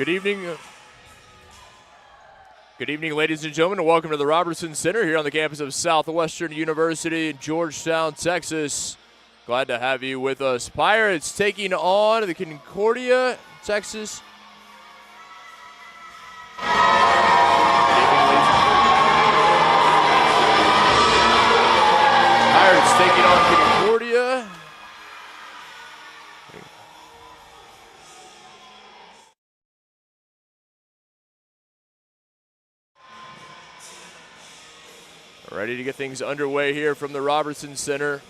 Good evening. Good evening, ladies and gentlemen, and welcome to the Robertson Center here on the campus of Southwestern University in Georgetown, Texas. Glad to have you with us. Pirates taking on the Concordia, Texas. Pirates taking on Concordia. Ready to get things underway here from the Robertson Center.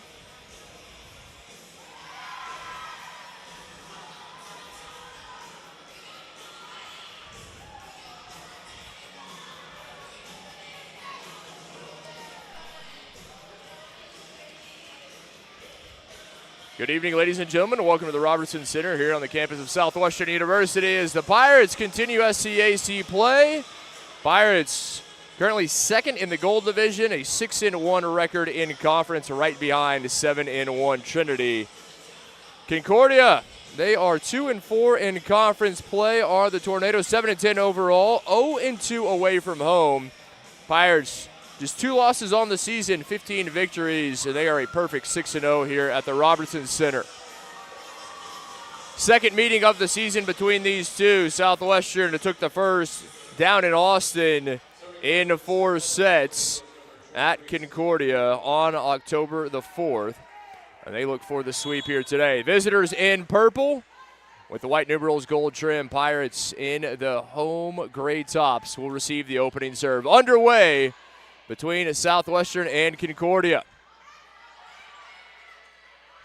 Good evening, ladies and gentlemen, and welcome to the Robertson Center here on the campus of Southwestern University as the Pirates continue SCAC play. Pirates currently second in the Gold Division, a 6-1 record in conference, right behind 7-1 Trinity. Concordia, they are 2-4 in conference play, are the Tornadoes 7-10 overall, 0-2 away from home. Pirates just 2 losses on the season, 15 victories, and they are a perfect 6-0 here at the Robertson Center. Second meeting of the season between these two. Southwestern took the first down in Austin in 4 sets at Concordia on October the 4th. And they look for the sweep here today. Visitors in purple with the white numerals gold trim. Pirates in the home gray tops will receive the opening serve. Underway between Southwestern and Concordia.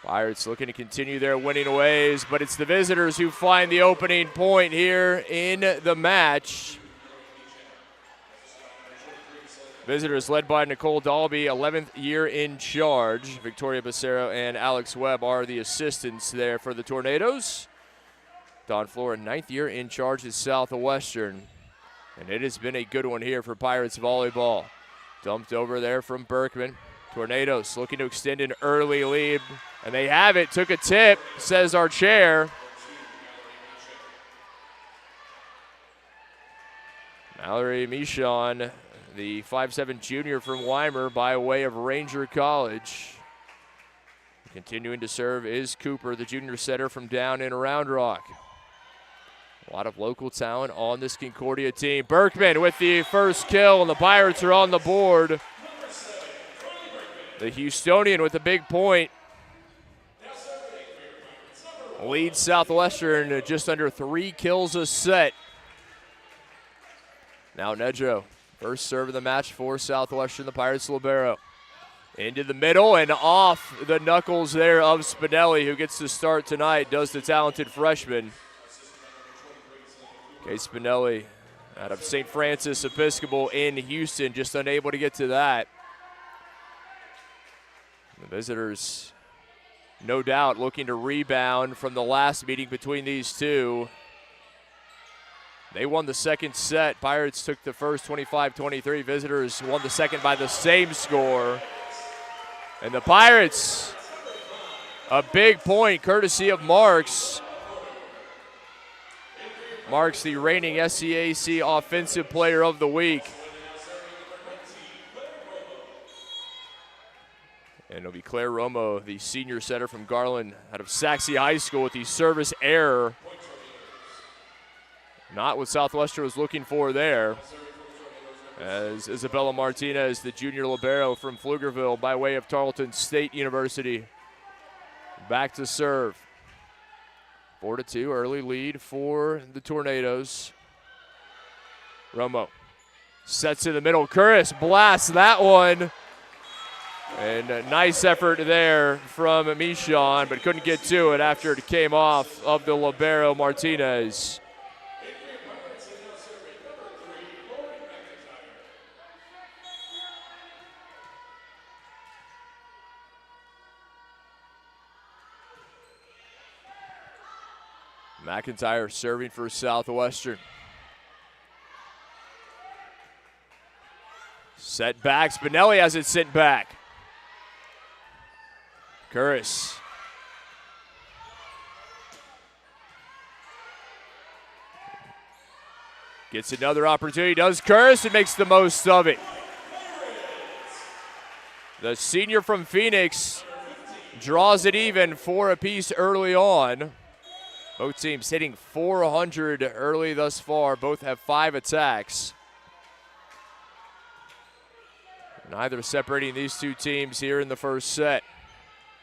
Pirates looking to continue their winning ways, but it's the visitors who find the opening point here in the match. Visitors led by Nicole Dalby, 11th year in charge. Victoria Becerro and Alex Webb are the assistants there for the Tornadoes. Dawn Flora, 9th year in charge at Southwestern. And it has been a good one here for Pirates volleyball. Dumped over there from Berkman. Tornadoes looking to extend an early lead. And they have it. Took a tip, says our chair. Mallory Michon, the 5'7" junior from Weimar by way of Ranger College. Continuing to serve is Cooper, the junior setter from down in Round Rock. A lot of local talent on this Concordia team. Berkman with the first kill, and the Pirates are on the board. The Houstonian with a big point. Leads Southwestern just under 3 kills a set. Now Nedro. First serve of the match for Southwestern, the Pirates libero. Into the middle and off the knuckles there of Spinelli, who gets to start tonight, does the talented freshman. Okay, Spinelli out of St. Francis Episcopal in Houston, just unable to get to that. The visitors, no doubt, looking to rebound from the last meeting between these two. They won the second set. Pirates took the first 25-23. Visitors won the second by the same score. And the Pirates, a big point courtesy of Marks. Marks, the reigning SCAC Offensive Player of the Week. And it'll be Claire Romo, the senior setter from Garland out of Saxe High School, with the service error. Not what Southwestern was looking for there. As Isabella Martinez, the junior libero from Pflugerville by way of Tarleton State University, back to serve. 4-2, early lead for the Tornadoes. Romo sets in the middle. Curris blasts that one. And a nice effort there from Michon, but couldn't get to it after it came off of the libero Martinez. McIntyre serving for Southwestern. Set back. Spinelli has it sent back. Curris. Gets another opportunity, does Curtis, and makes the most of it. The senior from Phoenix draws it even 4 apiece early on. Both teams hitting 400 early thus far. Both have 5 attacks. Neither separating these two teams here in the first set.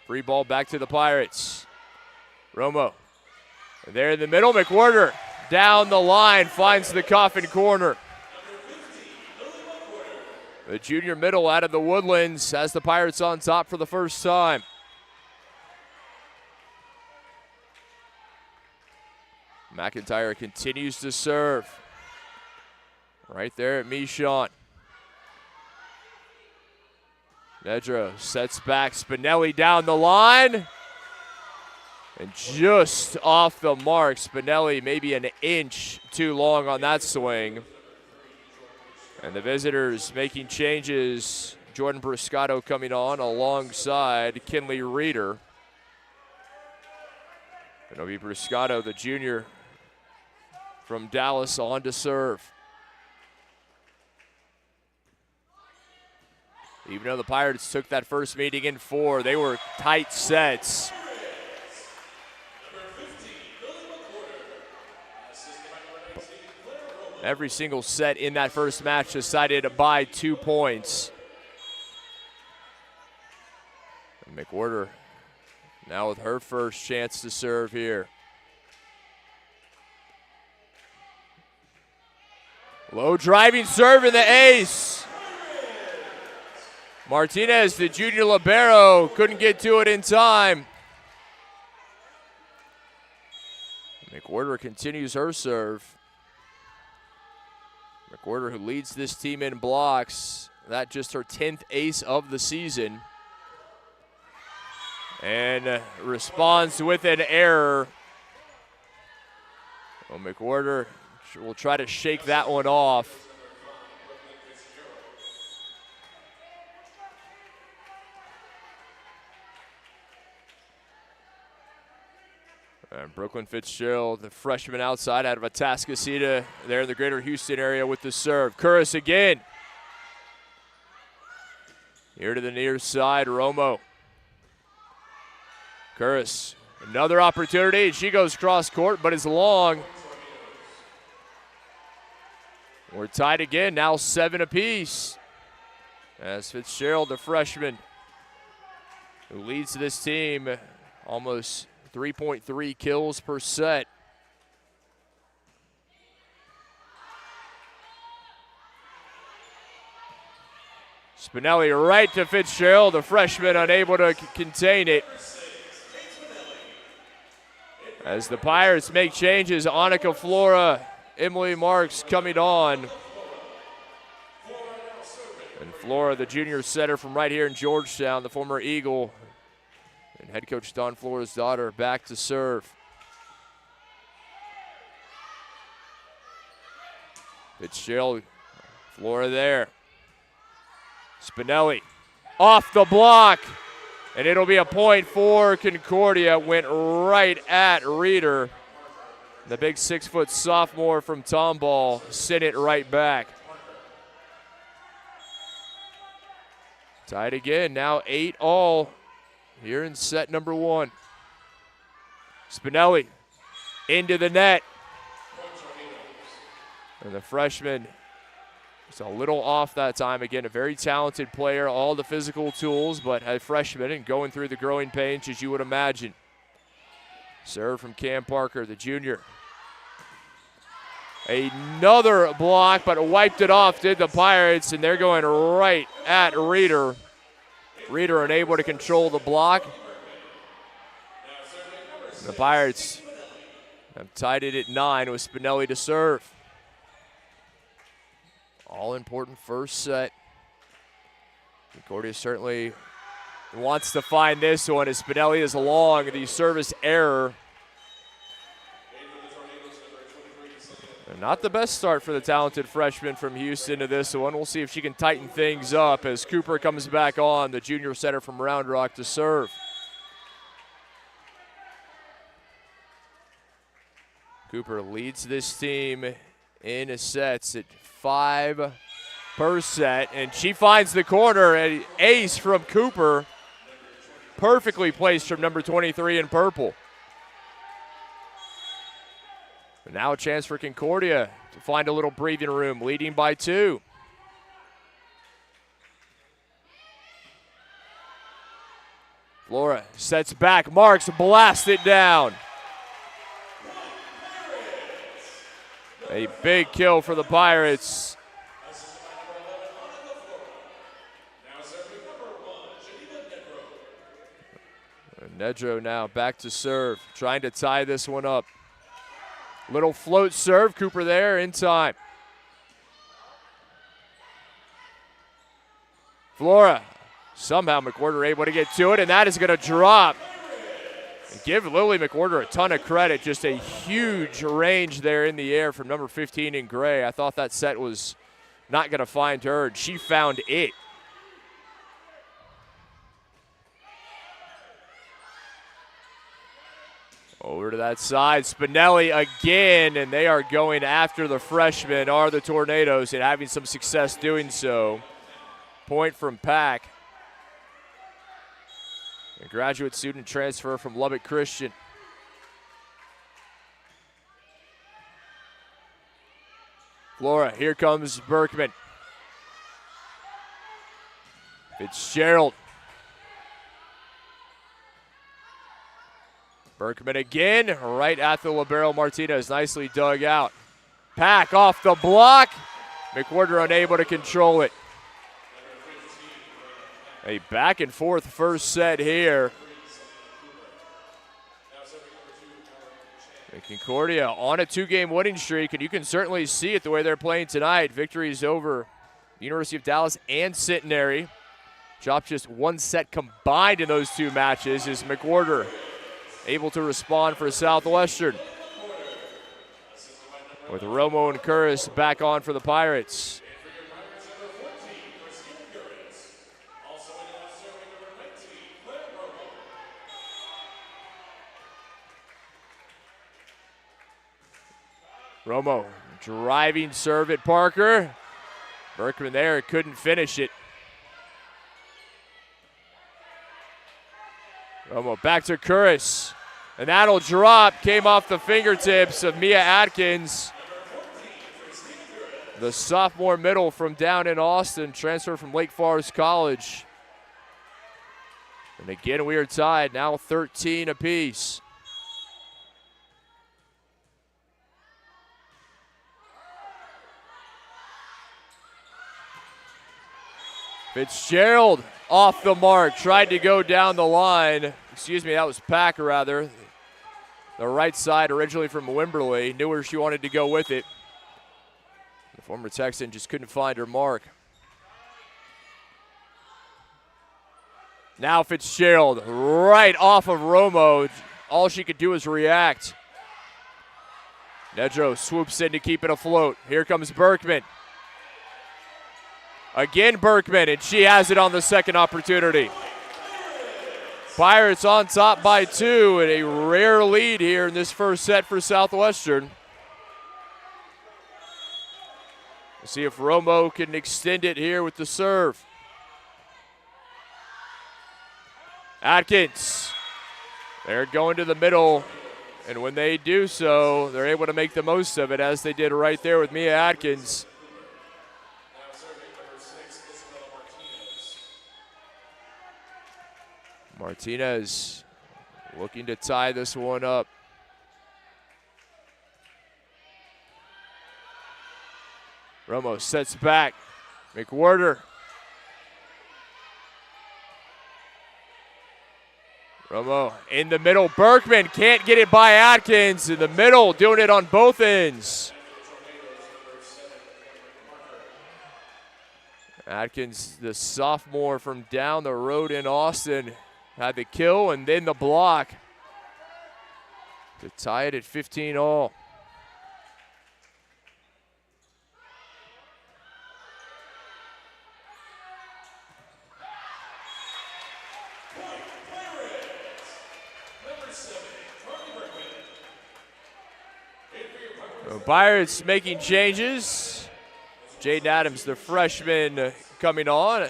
Free ball back to the Pirates. Romo. There in the middle, McWhirter down the line, finds the coffin corner. The junior middle out of the Woodlands has the Pirates on top for the first time. McIntyre continues to serve. Right there at Michon. Nedro sets back, Spinelli down the line. And just off the mark, Spinelli maybe an inch too long on that swing. And the visitors making changes. Jordan Bruscato coming on alongside Kinley Reeder. It'll be Bruscato, the junior from Dallas, on to serve. Even though the Pirates took that first meeting in 4, they were tight sets. Every single set in that first match decided by 2 points. And McWhirter now with her first chance to serve here. Low driving serve in the ace. Martinez, the junior libero, couldn't get to it in time. McWhirter continues her serve. McWhirter, who leads this team in blocks, that just her 10th ace of the season. And responds with an error. Well, McWhirter will try to shake that one off. And Brooklyn Fitzgerald, the freshman outside out of Atascocita, there in the greater Houston area with the serve. Curris again. Here to the near side, Romo. Curris, another opportunity. She goes cross court, but it's long. We're tied again, now 7 apiece. As Fitzgerald, the freshman, who leads this team, almost 3.3 kills per set. Spinelli right to Fitzgerald, the freshman unable to contain it. As the Pirates make changes, Annika Flora, Emily Marks coming on. And Flora, the junior setter from right here in Georgetown, the former Eagle, and head coach Don Flora's daughter, back to serve. Fitzgerald, Flora there. Spinelli off the block, and it'll be a point for Concordia. Went right at Reeder. The big 6-foot sophomore from Tomball sent it right back. Tied again, now 8-all. Here in set number 1. Spinelli into the net. And the freshman was a little off that time. Again, a very talented player, all the physical tools, but a freshman and going through the growing pains as you would imagine. Serve from Cam Parker, the junior. Another block, but wiped it off, did the Pirates, and they're going right at Reeder. Reeder unable to control the block. The Pirates have tied it at 9 with Spinelli to serve. All important first set. Concordia certainly wants to find this one as Spinelli is long. The service error. And not the best start for the talented freshman from Houston to this one. We'll see if she can tighten things up as Cooper comes back on, the junior setter from Round Rock, to serve. Cooper leads this team in sets at 5 per set, and she finds the corner. An ace from Cooper, perfectly placed from number 23 in purple. And now a chance for Concordia to find a little breathing room, leading by 2. Flora sets back, marks, blasts it down. A big kill for the Pirates. Nedro now back to serve, trying to tie this one up. Little float serve, Cooper there in time. Flora, somehow McWhorter able to get to it, and that is going to drop. And give Lily McWhorter a ton of credit, just a huge range there in the air from number 15 in gray. I thought that set was not going to find her, and she found it. Over to that side, Spinelli again, and they are going after the freshman, are the Tornadoes, and having some success doing so. Point from Pack. A graduate student transfer from Lubbock Christian. Flora, here comes Berkman. Fitzgerald. Berkman again, right at the libero Martinez, nicely dug out. Pack off the block. McWhorter unable to control it. A back and forth first set here. And Concordia on a 2-game winning streak, and you can certainly see it the way they're playing tonight. Victories over the University of Dallas and Centenary. Dropped just 1 set combined in those 2 matches is McWhorter able to respond for Southwestern. With Romo and Curris back on for the Pirates. Romo driving serve at Parker. Berkman there, couldn't finish it. Romo back to Curris. And that'll drop, came off the fingertips of Mia Atkins. The sophomore middle from down in Austin, transfer from Lake Forest College. And again, we are tied, now 13 apiece. Fitzgerald off the mark, tried to go down the line. Excuse me, that was Pack rather. The right side, originally from Wimberley, knew where she wanted to go with it. The former Texan just couldn't find her mark. Now Fitzgerald, right off of Romo. All she could do was react. Nedro swoops in to keep it afloat. Here comes Berkman. Again, Berkman, and she has it on the second opportunity. Pirates on top by 2, and a rare lead here in this first set for Southwestern. We'll see if Romo can extend it here with the serve. Atkins, they're going to the middle, and when they do so, they're able to make the most of it, as they did right there with Mia Atkins. Martinez looking to tie this one up. Romo sets back. McWhorter. Romo in the middle. Berkman can't get it by Atkins. In the middle, doing it on both ends. Atkins, the sophomore from down the road in Austin, had the kill and then the block to tie it at 15-all. Pirates making changes. Jaden Adams, the freshman, coming on.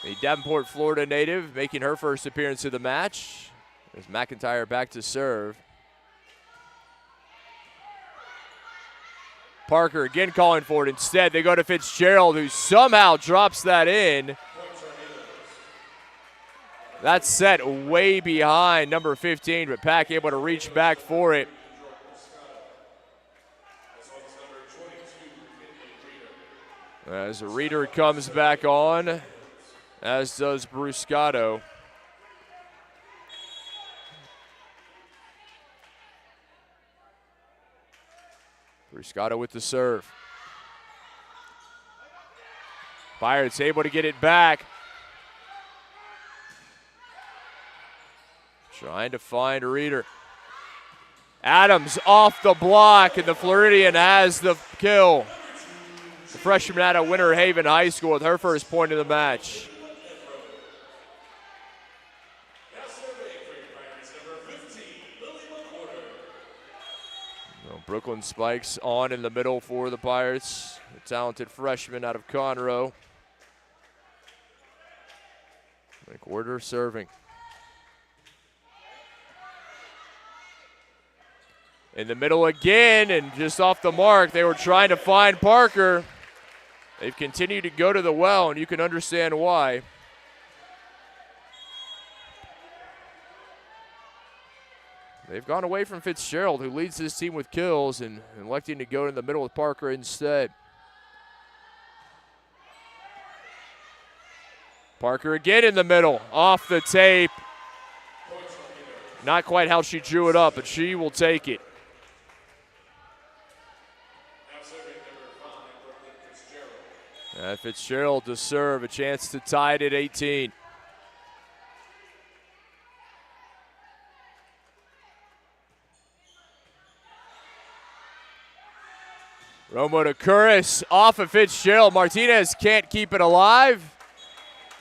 The Davenport, Florida native, making her first appearance of the match. There's McIntyre back to serve. Parker again calling for it. Instead, they go to Fitzgerald, who somehow drops that in. That's set way behind number 15, but Pack able to reach back for it. As Reeder comes back on, as does Bruscato. Bruscato with the serve. Pirates able to get it back. Trying to find Reeder. Adams off the block, and the Floridian has the kill. The freshman out of Winter Haven High School with her first point of the match. Brooklyn Spikes on in the middle for the Pirates. The talented freshman out of Conroe. McWhorter serving. In the middle again, and just off the mark, they were trying to find Parker. They've continued to go to the well, and you can understand why. They've gone away from Fitzgerald, who leads this team with kills, and electing to go in the middle with Parker instead. Parker again in the middle, off the tape. Not quite how she drew it up, but she will take it. Fitzgerald to serve, a chance to tie it at 18. Romo to Curris, off of Fitzgerald. Martinez can't keep it alive.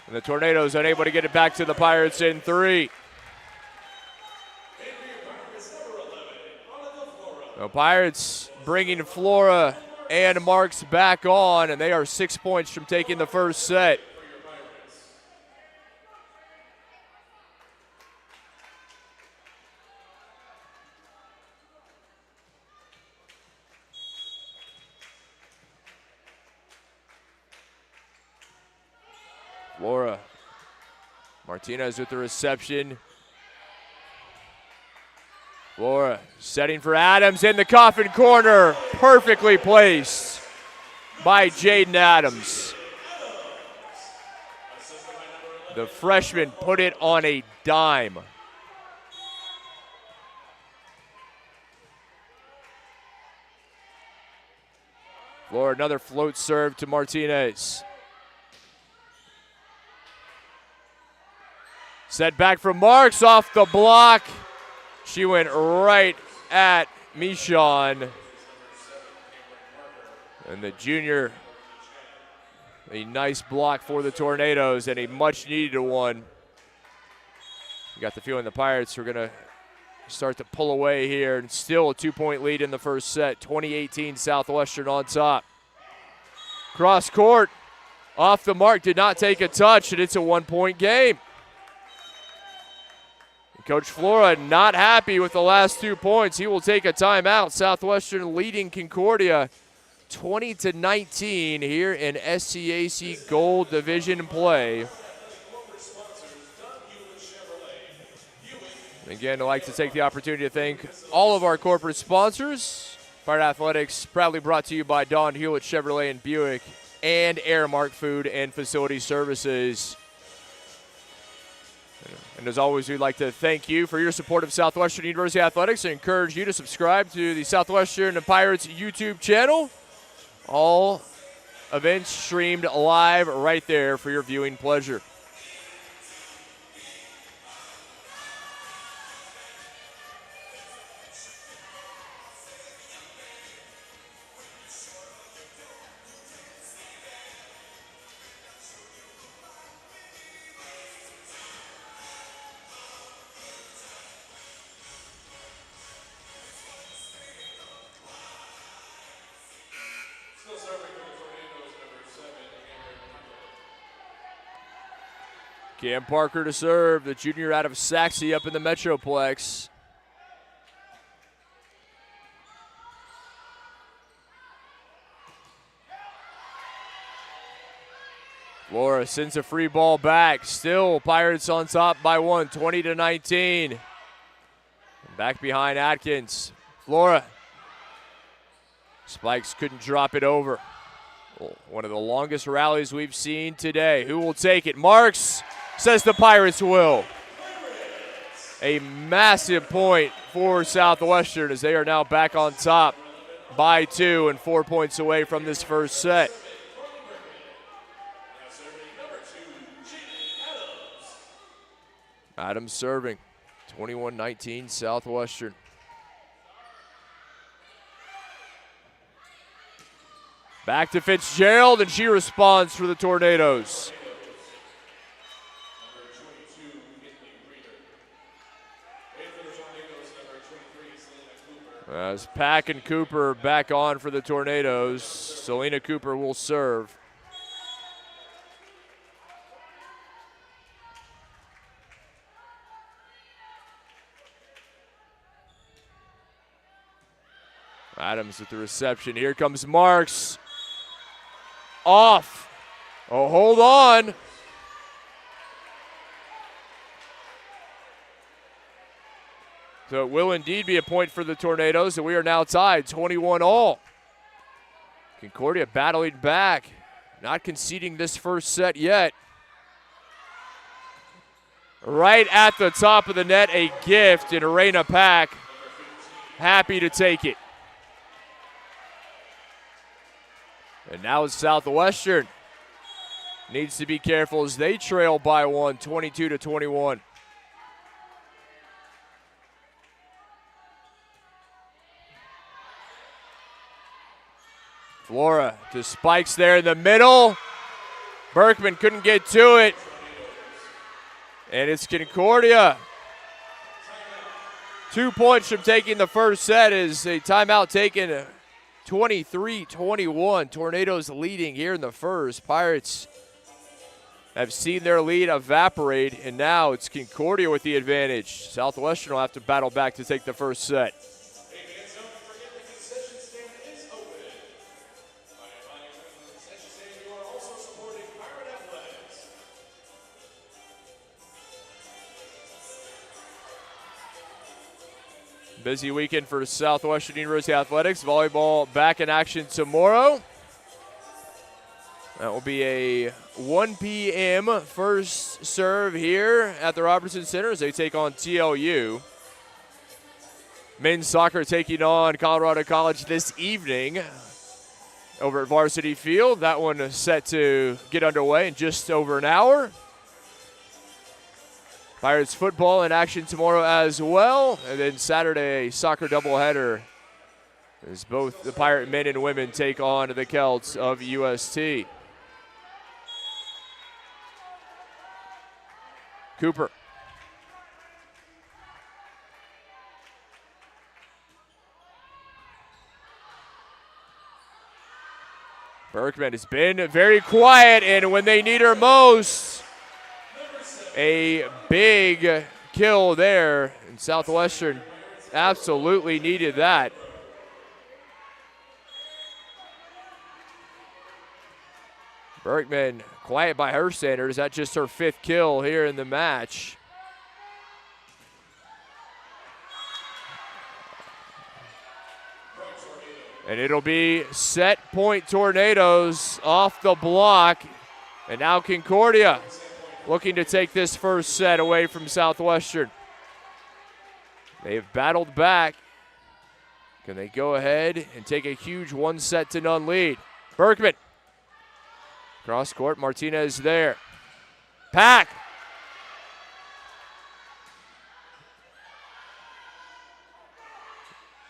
And the Tornadoes unable to get it back to the Pirates in 3. The Pirates bringing Flora and Marks back on, and they are 6 points from taking the first set. Flora. Martinez with the reception. Flora setting for Adams in the coffin corner. Perfectly placed by Jaden Adams. The freshman put it on a dime. Flora, another float serve to Martinez. Set back from Marks, off the block. She went right at Michon. And the junior, a nice block for the Tornadoes, and a much-needed one. You got the feeling the Pirates are going to start to pull away here, and still a 2-point lead in the first set. 2018 Southwestern on top. Cross court, off the mark, did not take a touch, and it's a 1-point game. Coach Flora not happy with the last 2 points. He will take a timeout. Southwestern leading Concordia 20-19 here in SCAC Gold Division play. Again, I'd like to take the opportunity to thank all of our corporate sponsors. Pirate Athletics proudly brought to you by Don Hewlett Chevrolet and Buick and Airmark Food and Facility Services. And as always, we'd like to thank you for your support of Southwestern University Athletics and encourage you to subscribe to the Southwestern Pirates YouTube channel. All events streamed live right there for your viewing pleasure. Cam Parker to serve, the junior out of Saxe up in the Metroplex. Flora sends a free ball back. Still Pirates on top by 1, 20-19. Back behind Atkins. Flora. Spikes couldn't drop it over. One of the longest rallies we've seen today. Who will take it? Marks says the Pirates will. A massive point for Southwestern as they are now back on top by 2 and 4 points away from this first set. Adams serving, 21-19 Southwestern. Back to Fitzgerald, and she responds for the Tornadoes. As Pack and Cooper back on for the Tornadoes, Selena Cooper will serve. Adams with the reception. Here comes Marks. Off. Oh, hold on. So it will indeed be a point for the Tornadoes, and we are now tied 21-all. Concordia battling back, not conceding this first set yet. Right at the top of the net, a gift in Arena Pack. Happy to take it. And now it's Southwestern. Needs to be careful as they trail by 1, 22-21. Flora to Spikes there in the middle. Berkman couldn't get to it. And it's Concordia. 2 points from taking the first set is a timeout taken. 23-21, Tornadoes leading here in the first. Pirates have seen their lead evaporate, and now it's Concordia with the advantage. Southwestern will have to battle back to take the first set. Busy weekend for Southwestern University Athletics. Volleyball back in action tomorrow. That will be a 1 p.m. first serve here at the Robertson Center as they take on TLU. Men's soccer taking on Colorado College this evening over at Varsity Field. That one is set to get underway in just over an hour. Pirates football in action tomorrow as well. And then Saturday, a soccer doubleheader as both the Pirate men and women take on the Celts of UST. Cooper. Berkman has been very quiet, and when they need her most, a big kill there, and Southwestern absolutely needed that. Berkman, quiet by her standards, that's just her 5th kill here in the match. And it'll be set point Tornadoes off the block, and now Concordia looking to take this first set away from Southwestern. They've battled back. Can they go ahead and take a huge 1-0 lead? Berkman. Cross court, Martinez there. Pack.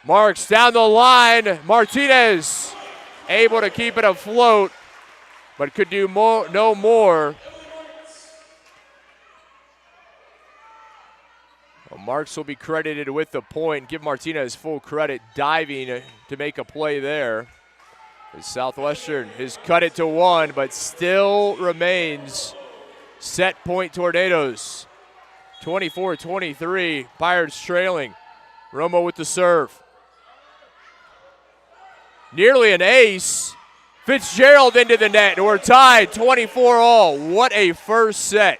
Marks down the line. Martinez able to keep it afloat, but could do no more. Well, Marks will be credited with the point. Give Martinez full credit diving to make a play there. As Southwestern has cut it to 1, but still remains Set point Tornadoes. 24-23. Pirates trailing. Romo with the serve. Nearly an ace. Fitzgerald into the net, and we're tied 24-all. What a first set.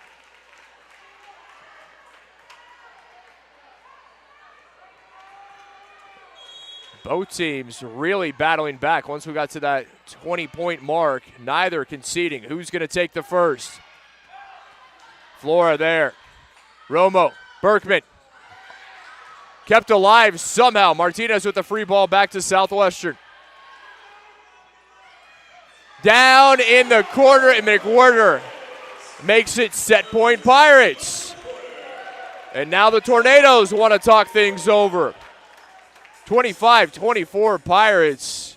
Both teams really battling back. Once we got to that 20-point mark, neither conceding. Who's going to take the first? Flora there. Romo, Berkman. Kept alive somehow. Martinez with the free ball back to Southwestern. Down in the corner, and McWhirter makes it set point Pirates. And now the Tornadoes want to talk things over. 25-24 Pirates.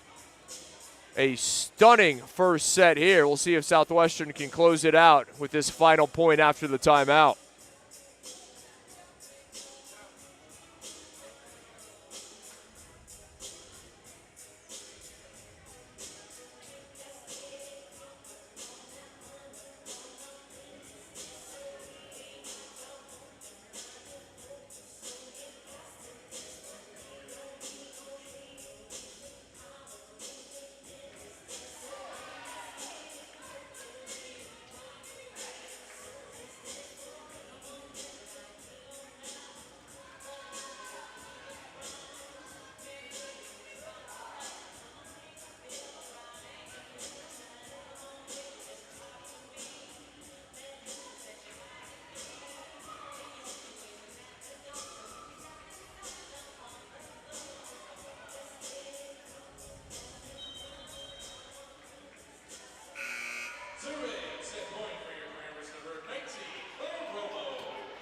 A stunning first set here. We'll see if Southwestern can close it out with this final point after the timeout.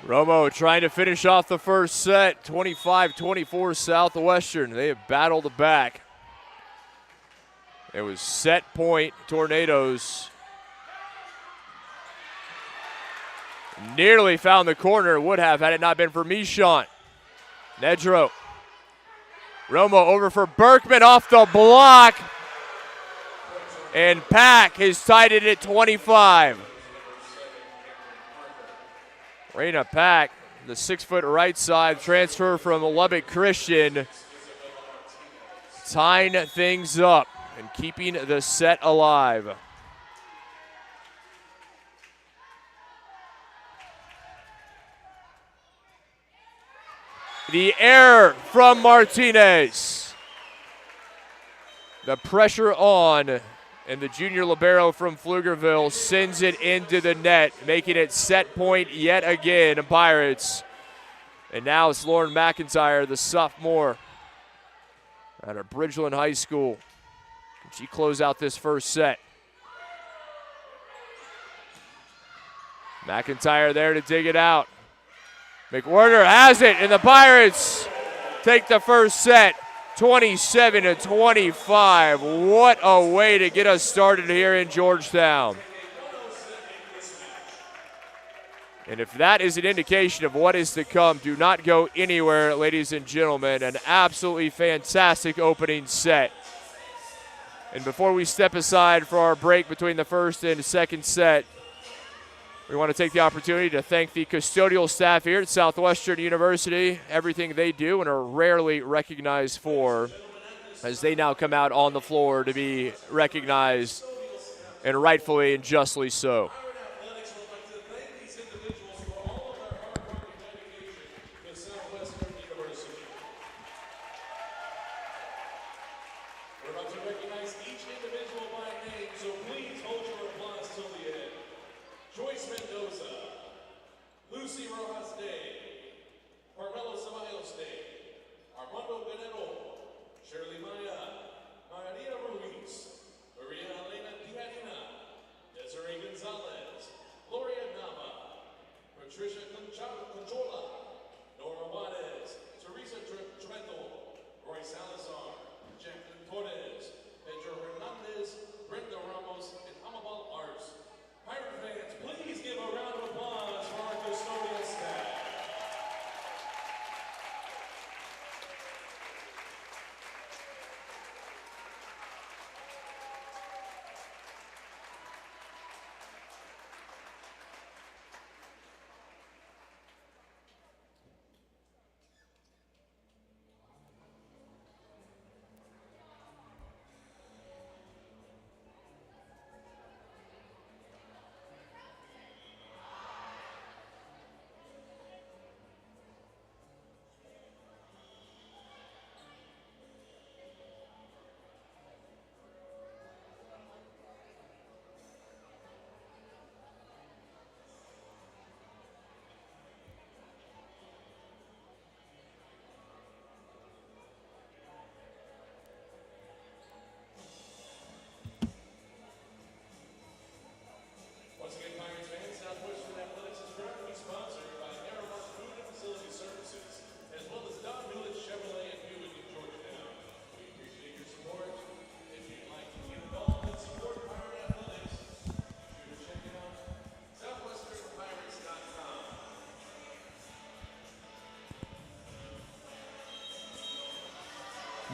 Romo trying to finish off the first set, 25-24 Southwestern. They have battled back. It was set point Tornadoes. Nearly found the corner, would have had it not been for Michon. Nedro. Romo over for Berkman off the block. And Pack has tied it at 25. Raina Pack, the 6-foot right side transfer from Lubbock Christian, tying things up and keeping the set alive. The error from Martinez. The pressure on, and the junior libero from Pflugerville sends it into the net, making it set point yet again, Pirates. And now it's Lauren McIntyre, the sophomore out of Bridgeland High School. She closed out this first set. McIntyre there to dig it out. McWhirter has it, and the Pirates take the first set. 27-25. What a way to get us started here in Georgetown. And if that is an indication of what is to come, do not go anywhere, ladies and gentlemen. An absolutely fantastic opening set. And before we step aside for our break between the first and second set, we want to take the opportunity to thank the custodial staff here at Southwestern University, everything they do and are rarely recognized for, as they now come out on the floor to be recognized, and rightfully and justly so.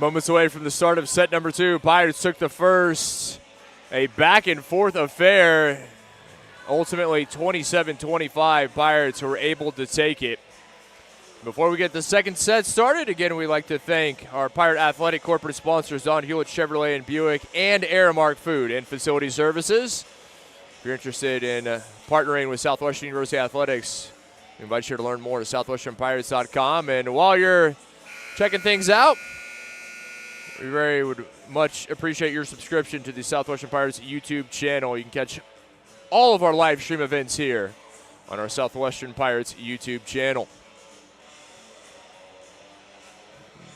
Moments away from the start of set number 2. Pirates took the first. A back-and-forth affair. Ultimately, 27-25. Pirates were able to take it. Before we get the second set started, again, we'd like to thank our Pirate Athletic corporate sponsors, Don Hewlett Chevrolet and Buick, and Aramark Food and Facility Services. If you're interested in partnering with Southwestern University Athletics, we invite you to learn more at southwesternpirates.com. And while you're checking things out, we would much appreciate your subscription to the Southwestern Pirates YouTube channel. You can catch all of our live stream events here on our Southwestern Pirates YouTube channel.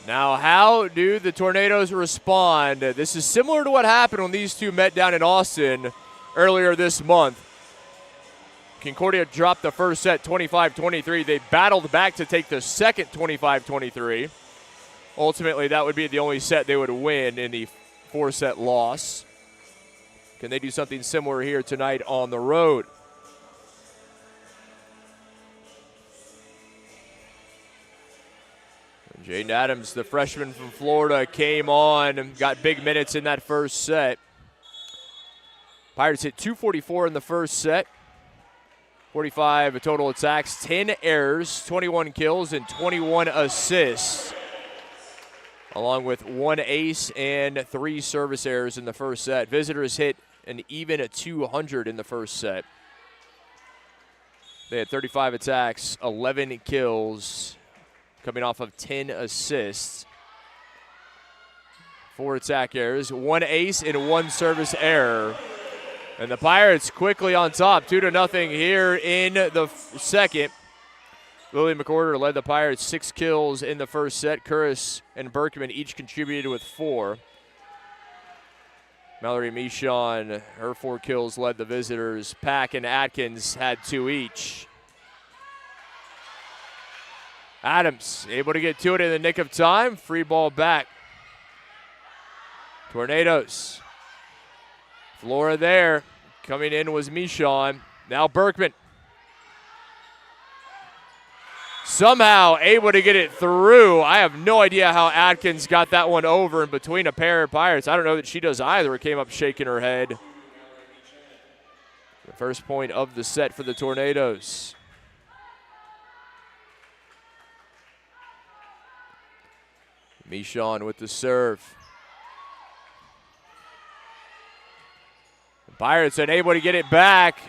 Now, how do the Tornadoes respond? This is similar to what happened when these two met down in Austin earlier this month. Concordia dropped the first set 25-23. They battled back to take the second 25-23. Ultimately, that would be the only set they would win in the 4-set loss. Can they do something similar here tonight on the road? Jaden Adams, the freshman from Florida, came on and got big minutes in that first set. Pirates hit 244 in the first set. 45 total attacks, 10 errors, 21 kills, and 21 assists, along with 1 ace and 3 service errors in the first set. Visitors hit an even 200 in the first set. They had 35 attacks, 11 kills, coming off of 10 assists. 4 attack errors, 1 ace and 1 service error. And the Pirates quickly on top, 2-0 here in the second. Lily McWhorter led the Pirates 6 kills in the first set. Curris and Berkman each contributed with 4. Mallory Michon, her 4 kills led the visitors. Pack and Atkins had 2 each. Adams able to get to it in the nick of time. Free ball back. Tornadoes. Flora there. Coming in was Michon. Now Berkman. Somehow able to get it through. I have no idea how Atkins got that one over in between a pair of Pirates. I don't know that she does either. It came up shaking her head. The first point of the set for the Tornadoes. Michon with the serve. The Pirates unable to get it back.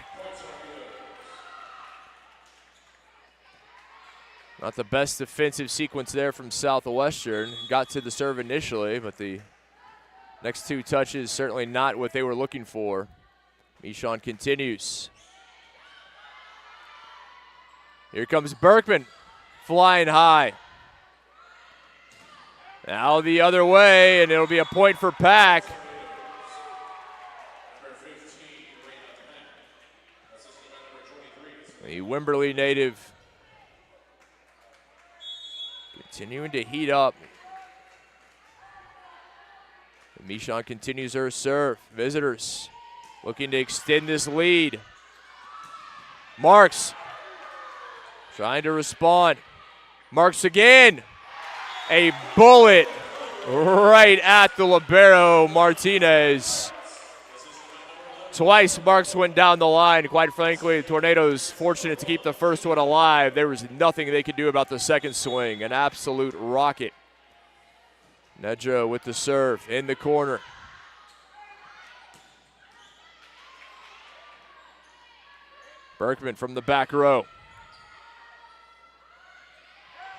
Not the best defensive sequence there from Southwestern. Got to the serve initially, but the next 2 touches certainly not what they were looking for. Michon continues. Here comes Berkman, flying high. Now the other way, and it'll be a point for Pack. The Wimberley native continuing to heat up. Michon continues her serve. Visitors looking to extend this lead. Marks trying to respond. Marks again. A bullet right at the libero, Martinez. Twice Marks went down the line. Quite frankly, the Tornadoes fortunate to keep the first one alive. There was nothing they could do about the second swing. An absolute rocket. Nedra with the serve in the corner. Berkman from the back row.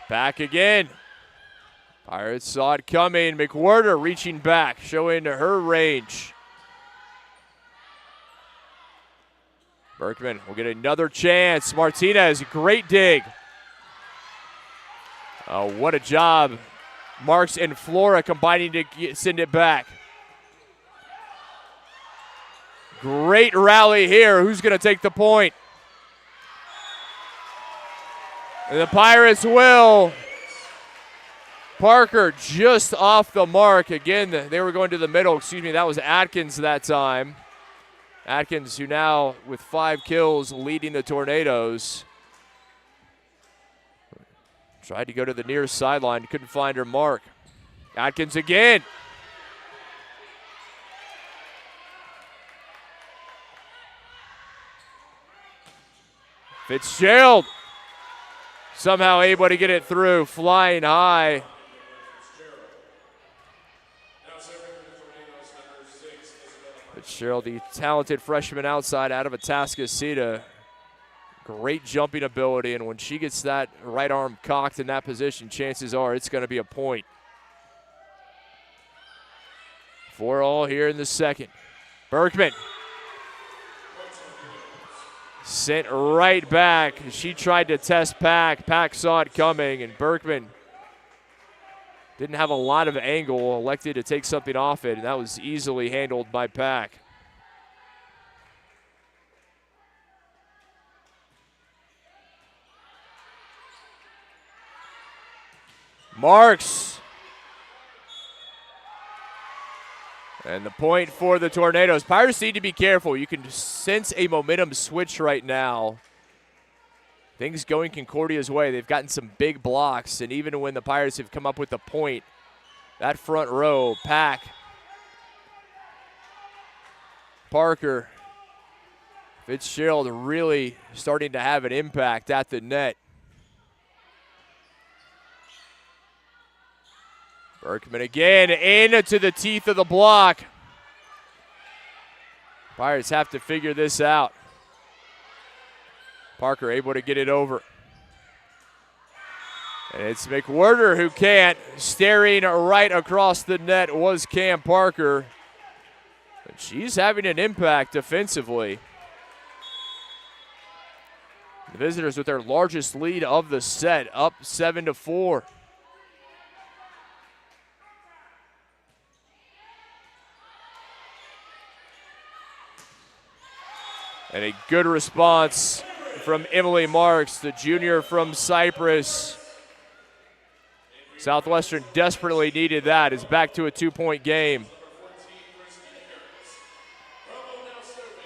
Back again. Pirates saw it coming. McWhorter reaching back, showing her range. Berkman will get another chance. Martinez, great dig. Oh, what a job. Marks and Flora combining to send it back. Great rally here. Who's going to take the point? And the Pirates will. Parker just off the mark. Again, they were going to the middle. Excuse me, that was Atkins that time. Atkins, who now with 5 kills leading the Tornadoes. Tried to go to the near sideline, couldn't find her mark. Atkins again. Fitzgerald somehow able to get it through, flying high. Fitzgerald, the talented freshman outside out of Atascocita. Great jumping ability, and when she gets that right arm cocked in that position, chances are it's going to be a point. 4-all here in the second. Berkman sent right back. She tried to test Pack. Pack saw it coming, and Berkman didn't have a lot of angle, elected to take something off it, and that was easily handled by Pack. Marks. And the point for the Tornadoes. Pirates need to be careful. You can sense a momentum switch right now. Things going Concordia's way. They've gotten some big blocks, and even when the Pirates have come up with the point, that front row, Pack, Parker, Fitzgerald really starting to have an impact at the net. Berkman again into the teeth of the block. Pirates have to figure this out. Parker able to get it over. And it's McWhirter who can't. Staring right across the net was Cam Parker. But she's having an impact defensively. The visitors with their largest lead of the set, up 7-4. And a good response from Emily Marks, the junior from Cyprus. Southwestern desperately needed that. It's back to a 2-point game.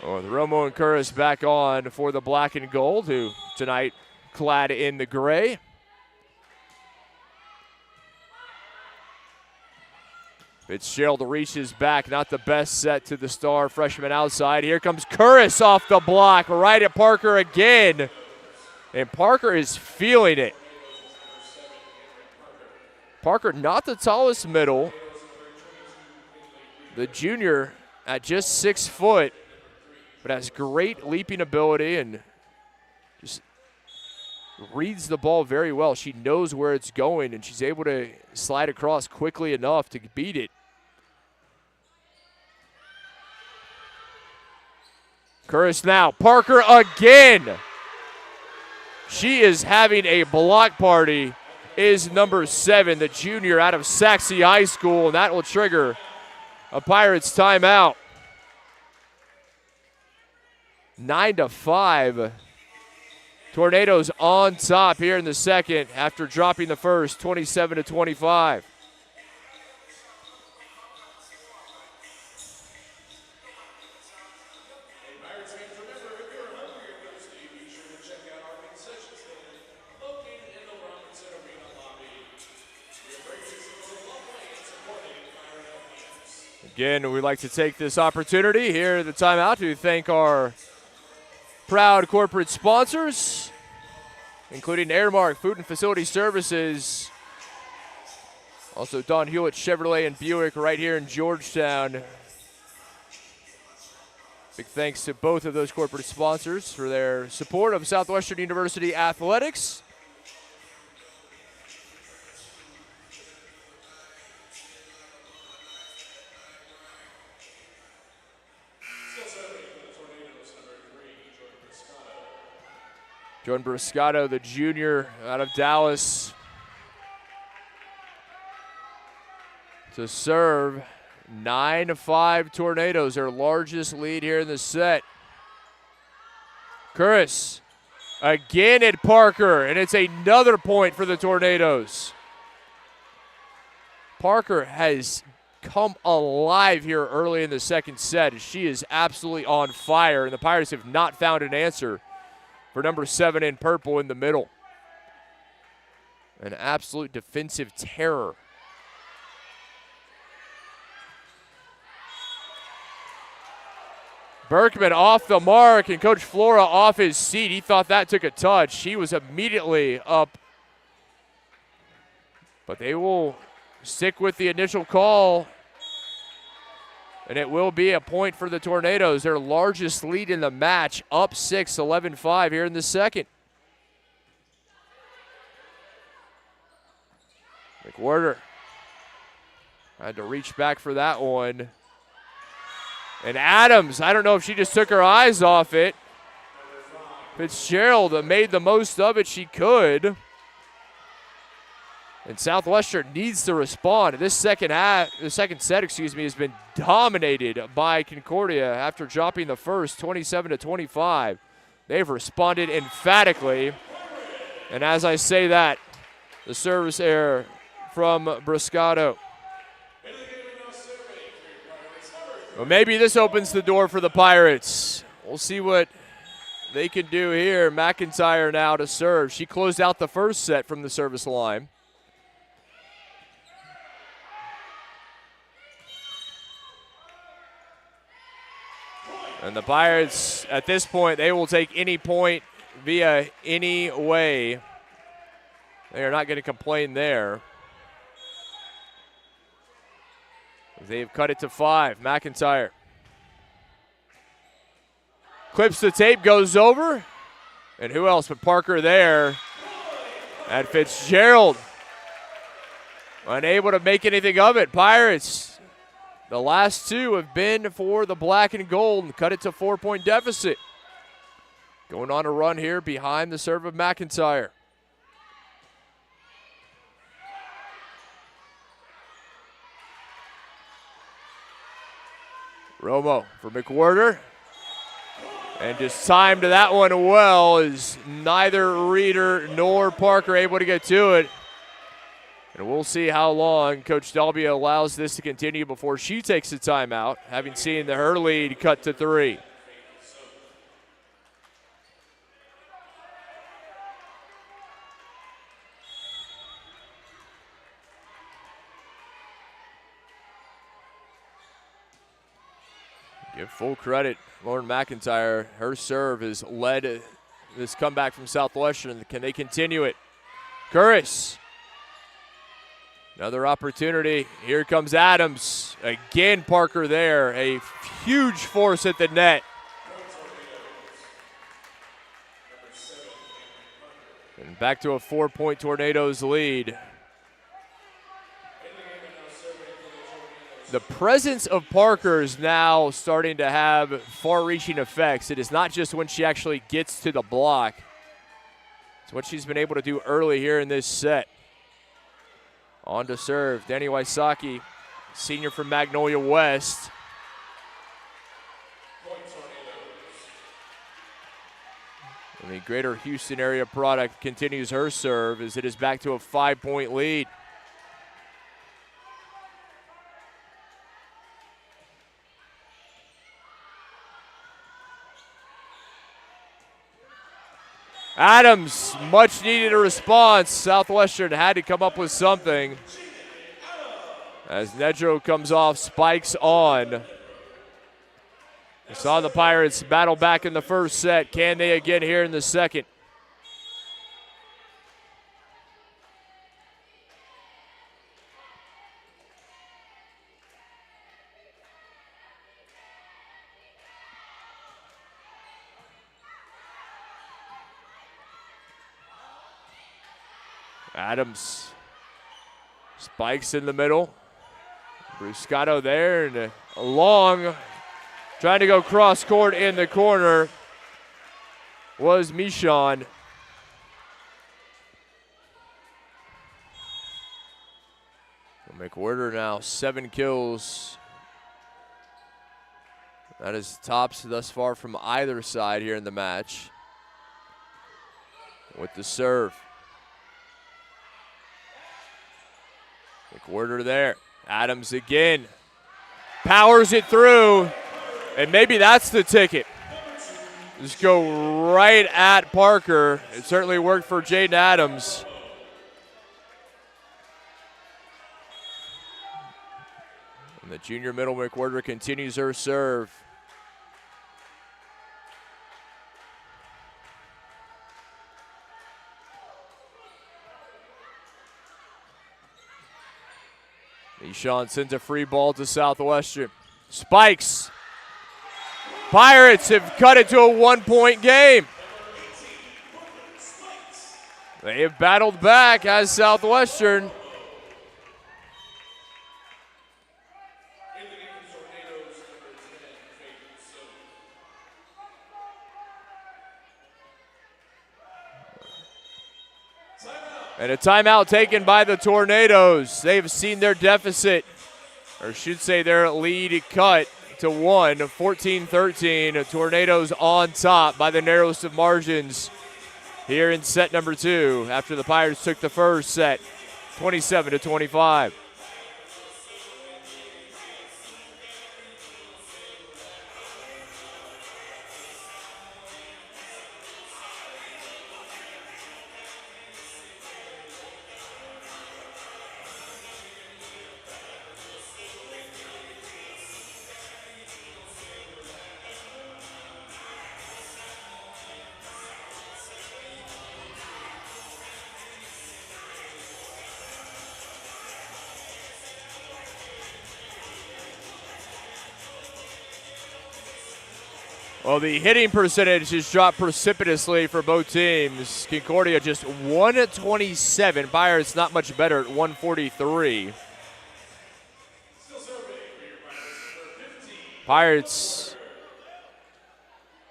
Oh, the Romo and Curris back on for the black and gold, who tonight clad in the gray. Fitzgerald reaches back, not the best set to the star freshman outside. Here comes Curris off the block, right at Parker again. And Parker is feeling it. Parker, not the tallest middle. The junior at just 6 foot, but has great leaping ability and just reads the ball very well. She knows where it's going, and she's able to slide across quickly enough to beat it. Curtis now. Parker again. She is having a block party. Is number 7, the junior out of Saxe High School, and that will trigger a Pirates timeout. 9-5. Tornadoes on top here in the second after dropping the first, 27-25. Again, we'd like to take this opportunity here at the timeout to thank our proud corporate sponsors, including Airmark Food and Facility Services, also Don Hewlett Chevrolet and Buick right here in Georgetown. Big thanks to both of those corporate sponsors for their support of Southwestern University athletics. Jordan Brascato, the junior out of Dallas, to serve. 9-5 Tornadoes, their largest lead here in the set. Curris again at Parker, and it's another point for the Tornadoes. Parker has come alive here early in the second set. She is absolutely on fire, and the Pirates have not found an answer for number 7 in purple in the middle. An absolute defensive terror. Berkman off the mark, and Coach Flora off his seat. He thought that took a touch. He was immediately up. But they will stick with the initial call, and it will be a point for the Tornadoes, their largest lead in the match, up 6, 11-5 here in the second. McWhirter had to reach back for that one. And Adams, I don't know if she just took her eyes off it. Fitzgerald made the most of it she could. And Southwestern needs to respond. This second set, has been dominated by Concordia after dropping the first 27-25. They've responded emphatically. And as I say that, the service error from Briscato. Well, maybe this opens the door for the Pirates. We'll see what they can do here. McIntyre now to serve. She closed out the first set from the service line. And the Pirates, at this point, they will take any point via any way. They are not going to complain there. They've cut it to 5. McIntyre clips the tape, goes over. And who else but Parker there? And Fitzgerald unable to make anything of it. Pirates, the last two have been for the black and gold and cut it to 4-point deficit. Going on a run here behind the serve of McIntyre. Romo for McWhirter. And just timed that one well, is neither Reeder nor Parker able to get to it. And we'll see how long Coach Dalby allows this to continue before she takes a timeout, having seen her lead cut to 3. Give full credit, Lauren McIntyre. Her serve has led this comeback from Southwestern. Can they continue it? Curris. Another opportunity. Here comes Adams. Again, Parker there. A huge force at the net. And back to a 4-point Tornadoes lead. The presence of Parker is now starting to have far-reaching effects. It is not just when she actually gets to the block. It's what she's been able to do early here in this set. On to serve, Danny Wysocki, senior from Magnolia West. And the Greater Houston area product continues her serve as it is back to a 5-point lead. Adams, much needed a response. Southwestern had to come up with something. As Nedro comes off, spikes on. We saw the Pirates battle back in the first set. Can they again here in the second? Adams spikes in the middle. Bruscato there, and a long, trying to go cross court in the corner was Michon. McWhirter now 7 kills. That is tops thus far from either side here in the match. With the serve. McWhirter there. Adams again. Powers it through. And maybe that's the ticket. Just go right at Parker. It certainly worked for Jaden Adams. And the junior middle McWhirter continues her serve. Michon sends a free ball to Southwestern. Spikes. Pirates have cut it to a 1-point game. They have battled back as Southwestern. And a timeout taken by the Tornadoes. They've seen their deficit, or should say their lead cut to 1, 14-13. Tornadoes on top by the narrowest of margins here in set number 2 after the Pirates took the first set, 27-25. Well, the hitting percentage has dropped precipitously for both teams. Concordia just 127. Pirates not much better at 143. Pirates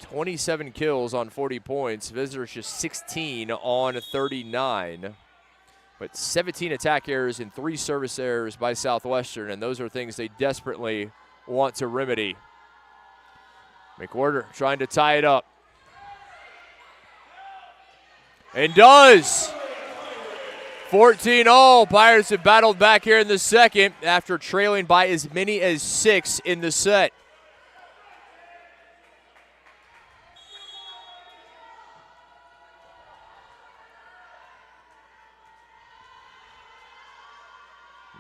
27 kills on 40 points. Visitors just 16 on 39. But 17 attack errors and 3 service errors by Southwestern, and those are things they desperately want to remedy. McWhorter trying to tie it up. And does. 14-all. Pirates have battled back here in the second after trailing by as many as 6 in the set.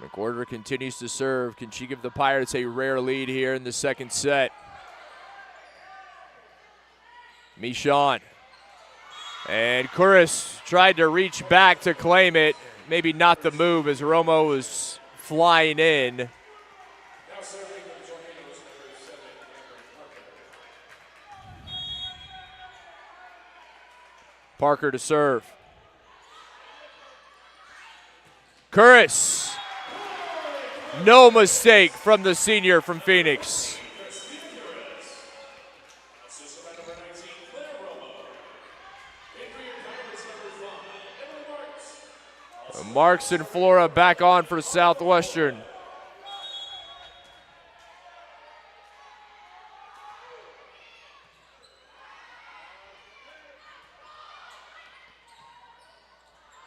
McWhorter continues to serve. Can she give the Pirates a rare lead here in the second set? Michon. And Kuris tried to reach back to claim it. Maybe not the move as Romo was flying in. Parker to serve. Kuris. No mistake from the senior from Phoenix. Marks and Flora back on for Southwestern.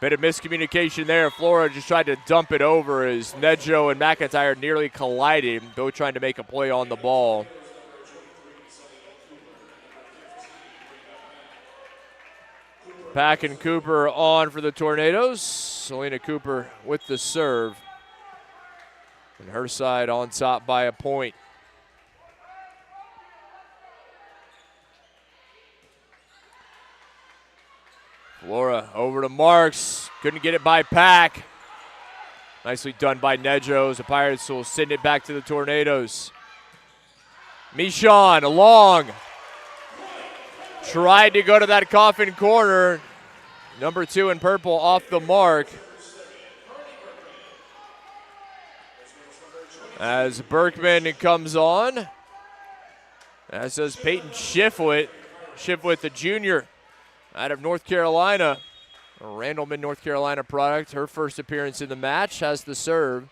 Bit of miscommunication there. Flora just tried to dump it over as Nedjo and McIntyre nearly collided, both trying to make a play on the ball. Pack and Cooper on for the Tornadoes. Selena Cooper with the serve. And her side on top by a point. Flora over to Marks. Couldn't get it by Pack. Nicely done by Nedros. The Pirates will send it back to the Tornadoes. Michon, long. Tried to go to that coffin corner. Number 2 in purple off the mark. As Berkman comes on. As does Peyton Shiflett. Shiflett, the junior out of North Carolina. A Randleman, North Carolina product. Her first appearance in the match has the serve.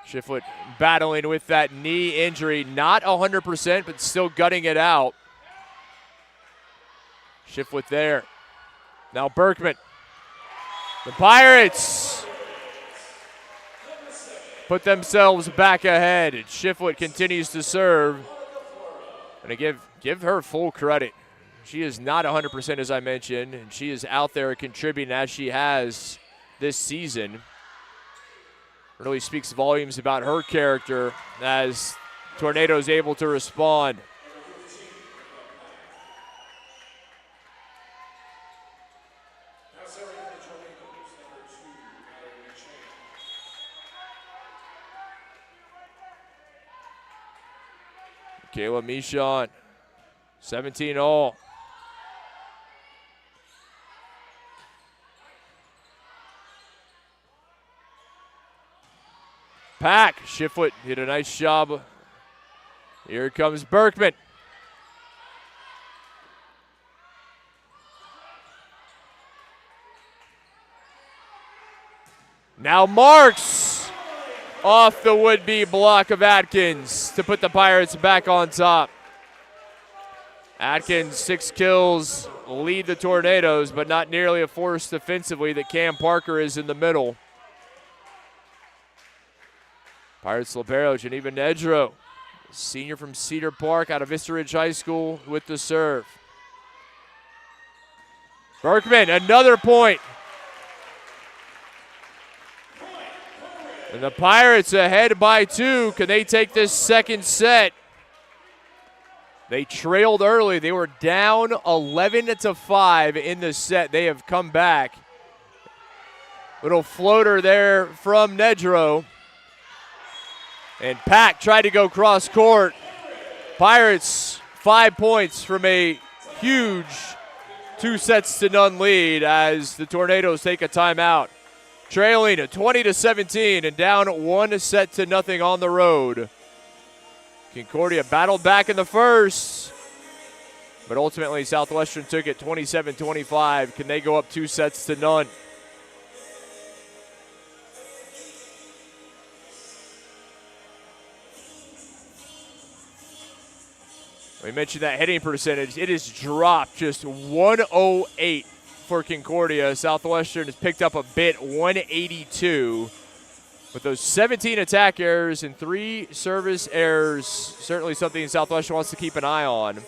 Shiflett battling with that knee injury. Not 100%, but still gutting it out. Shiflett there. Now Berkman. The Pirates put themselves back ahead. And Shiflett continues to serve. And I give her full credit. She is not 100%, as I mentioned, and she is out there contributing as she has this season. Really speaks volumes about her character as Tornadoes able to respond. Kayla Michon, 17 all. Pack, Shiflett did a nice job. Here comes Berkman. Now Marks off the would-be block of Atkins to put the Pirates back on top. Atkins, 6 kills, lead the Tornadoes, but not nearly a force defensively that Cam Parker is in the middle. Pirates libero, Geneva Nedro, senior from Cedar Park out of Vista Ridge High School with the serve. Berkman, another point. And the Pirates ahead by 2. Can they take this second set? They trailed early. They were down 11-5 in the set. They have come back. Little floater there from Nedro. And Pack tried to go cross court. Pirates 5 points from a huge 2-0 lead as the Tornadoes take a timeout. Trailing 20-17 and down 1-0 on the road. Concordia battled back in the first, but ultimately Southwestern took it 27-25. Can they go up 2-0? We mentioned that hitting percentage. It has dropped just 108 for Concordia. Southwestern has picked up a bit, 182. With those 17 attack errors and 3 service errors, certainly something Southwestern wants to keep an eye on.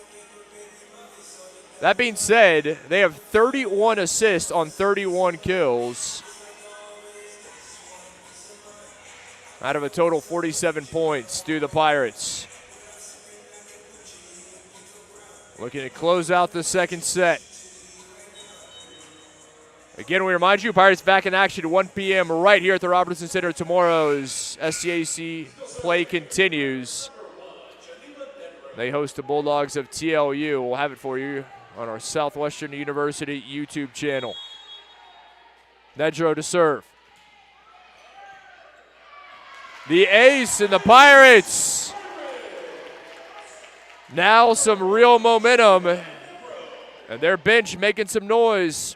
That being said, they have 31 assists on 31 kills. Out of a total 47 points do the Pirates. Looking to close out the second set. Again, we remind you, Pirates back in action at 1 p.m. right here at the Robertson Center tomorrow as SCAC play continues. They host the Bulldogs of TLU. We'll have it for you on our Southwestern University YouTube channel. Nedro to serve. The ace and the Pirates. Now some real momentum. And their bench making some noise.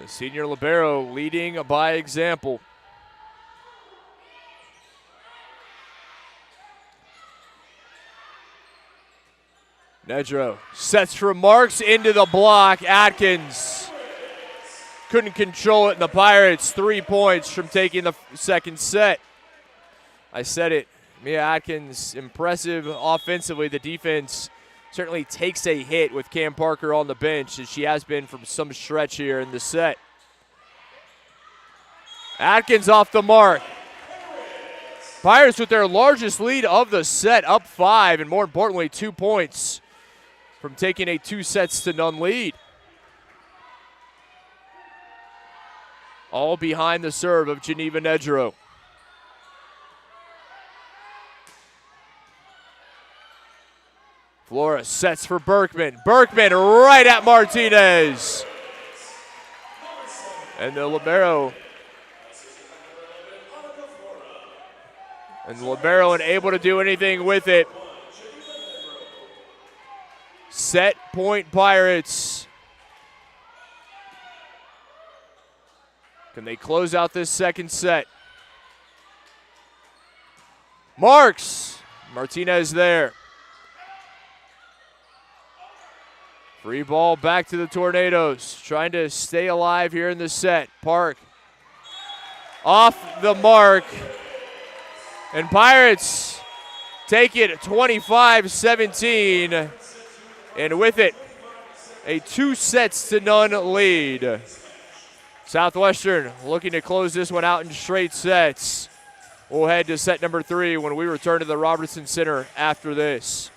The senior libero leading by example. Nedro sets for Marks into the block. Atkins couldn't control it, and the Pirates 3 points from taking the second set. I said it. Mia Atkins, impressive offensively. The defense certainly takes a hit with Cam Parker on the bench, as she has been from some stretch here in the set. Atkins off the mark. Pirates with their largest lead of the set, up 5, and more importantly, 2 points from taking a 2-0 lead. All behind the serve of Geneva Nedro. Flora sets for Berkman. Berkman right at Martinez. And the libero. And the libero unable to do anything with it. Set point Pirates. Can they close out this second set? Marks. Martinez there. Free ball back to the Tornadoes. Trying to stay alive here in the set. Park off the mark. And Pirates take it 25-17. And with it, a 2-0 lead. Southwestern looking to close this one out in straight sets. We'll head to set number 3 when we return to the Robertson Center after this.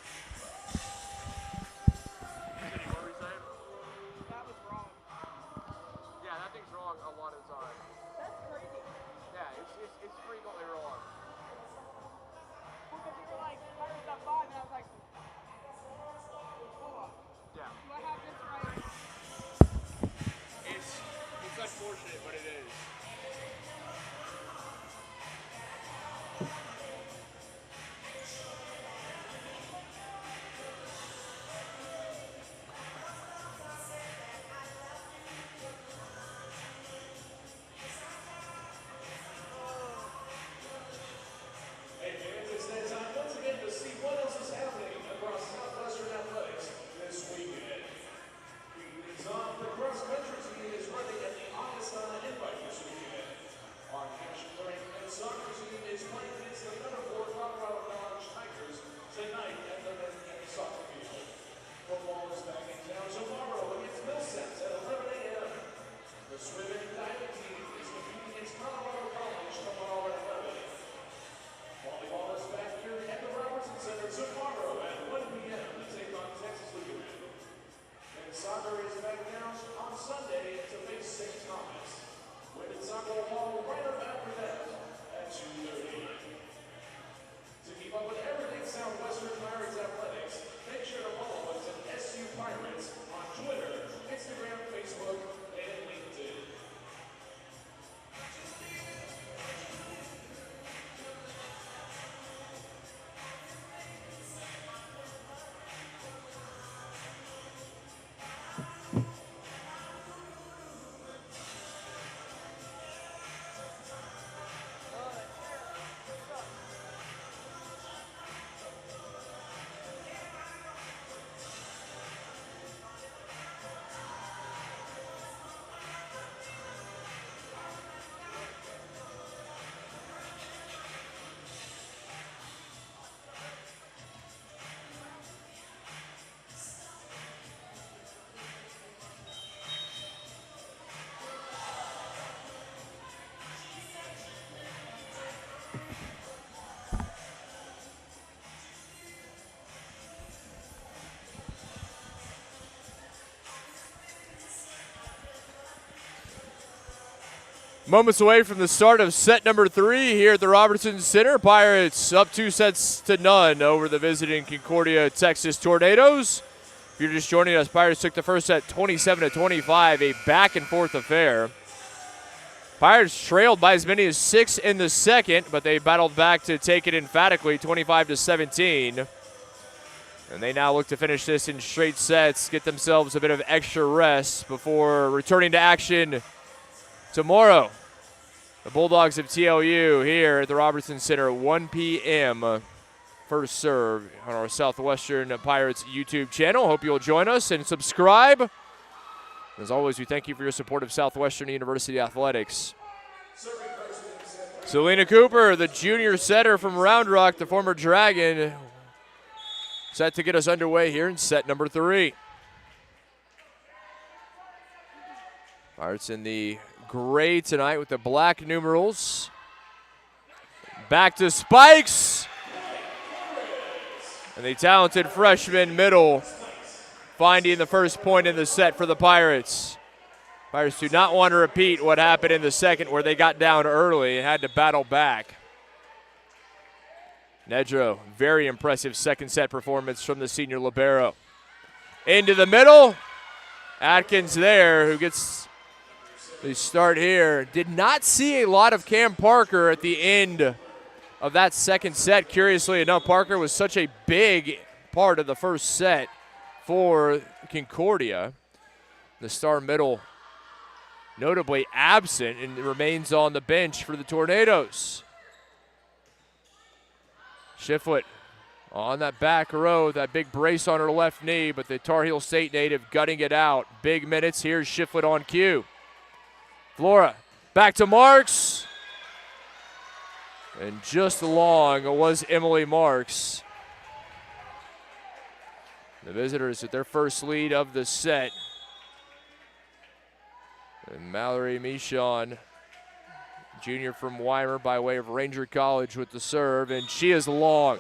Moments away from the start of set number 3 here at the Robertson Center. Pirates up 2-0 over the visiting Concordia, Texas Tornadoes. If you're just joining us, Pirates took the first set 27-25, a back-and-forth affair. Pirates trailed by as many as 6 in the second, but they battled back to take it emphatically, 25-17. And they now look to finish this in straight sets, get themselves a bit of extra rest before returning to action tomorrow. The Bulldogs of TLU here at the Robertson Center, 1 p.m. First serve on our Southwestern Pirates YouTube channel. Hope you'll join us and subscribe. As always, we thank you for your support of Southwestern University Athletics. Selena Cooper, the junior setter from Round Rock, the former Dragon, set to get us underway here in set number 3. Pirates in the gray tonight with the black numerals. Back to spikes. And the talented freshman middle finding the first point in the set for the Pirates. Pirates do not want to repeat what happened in the second where they got down early and had to battle back. Nedro, very impressive second set performance from the senior libero. Into the middle. Atkins there, who gets the start here. Did not see a lot of Cam Parker at the end of that second set. Curiously enough, Parker was such a big part of the first set for Concordia. The star middle notably absent and remains on the bench for the Tornadoes. Shiflett on that back row, that big brace on her left knee, but the Tar Heel State native gutting it out. Big minutes. Here's Shiflett on cue. Flora back to Marks. And just long was Emily Marks. The visitors at their first lead of the set. And Mallory Michon, junior from Weimar by way of Ranger College with the serve, and she is long.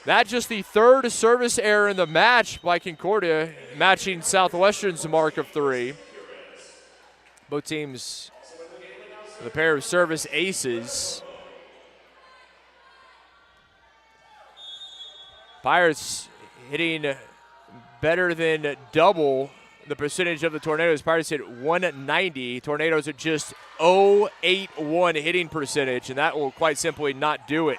That's just the third service error in the match by Concordia, matching Southwestern's mark of 3. Both teams with a pair of service aces. Pirates hitting better than double the percentage of the Tornadoes. Pirates hit 190. Tornadoes are just 0.81 hitting percentage, and that will quite simply not do it.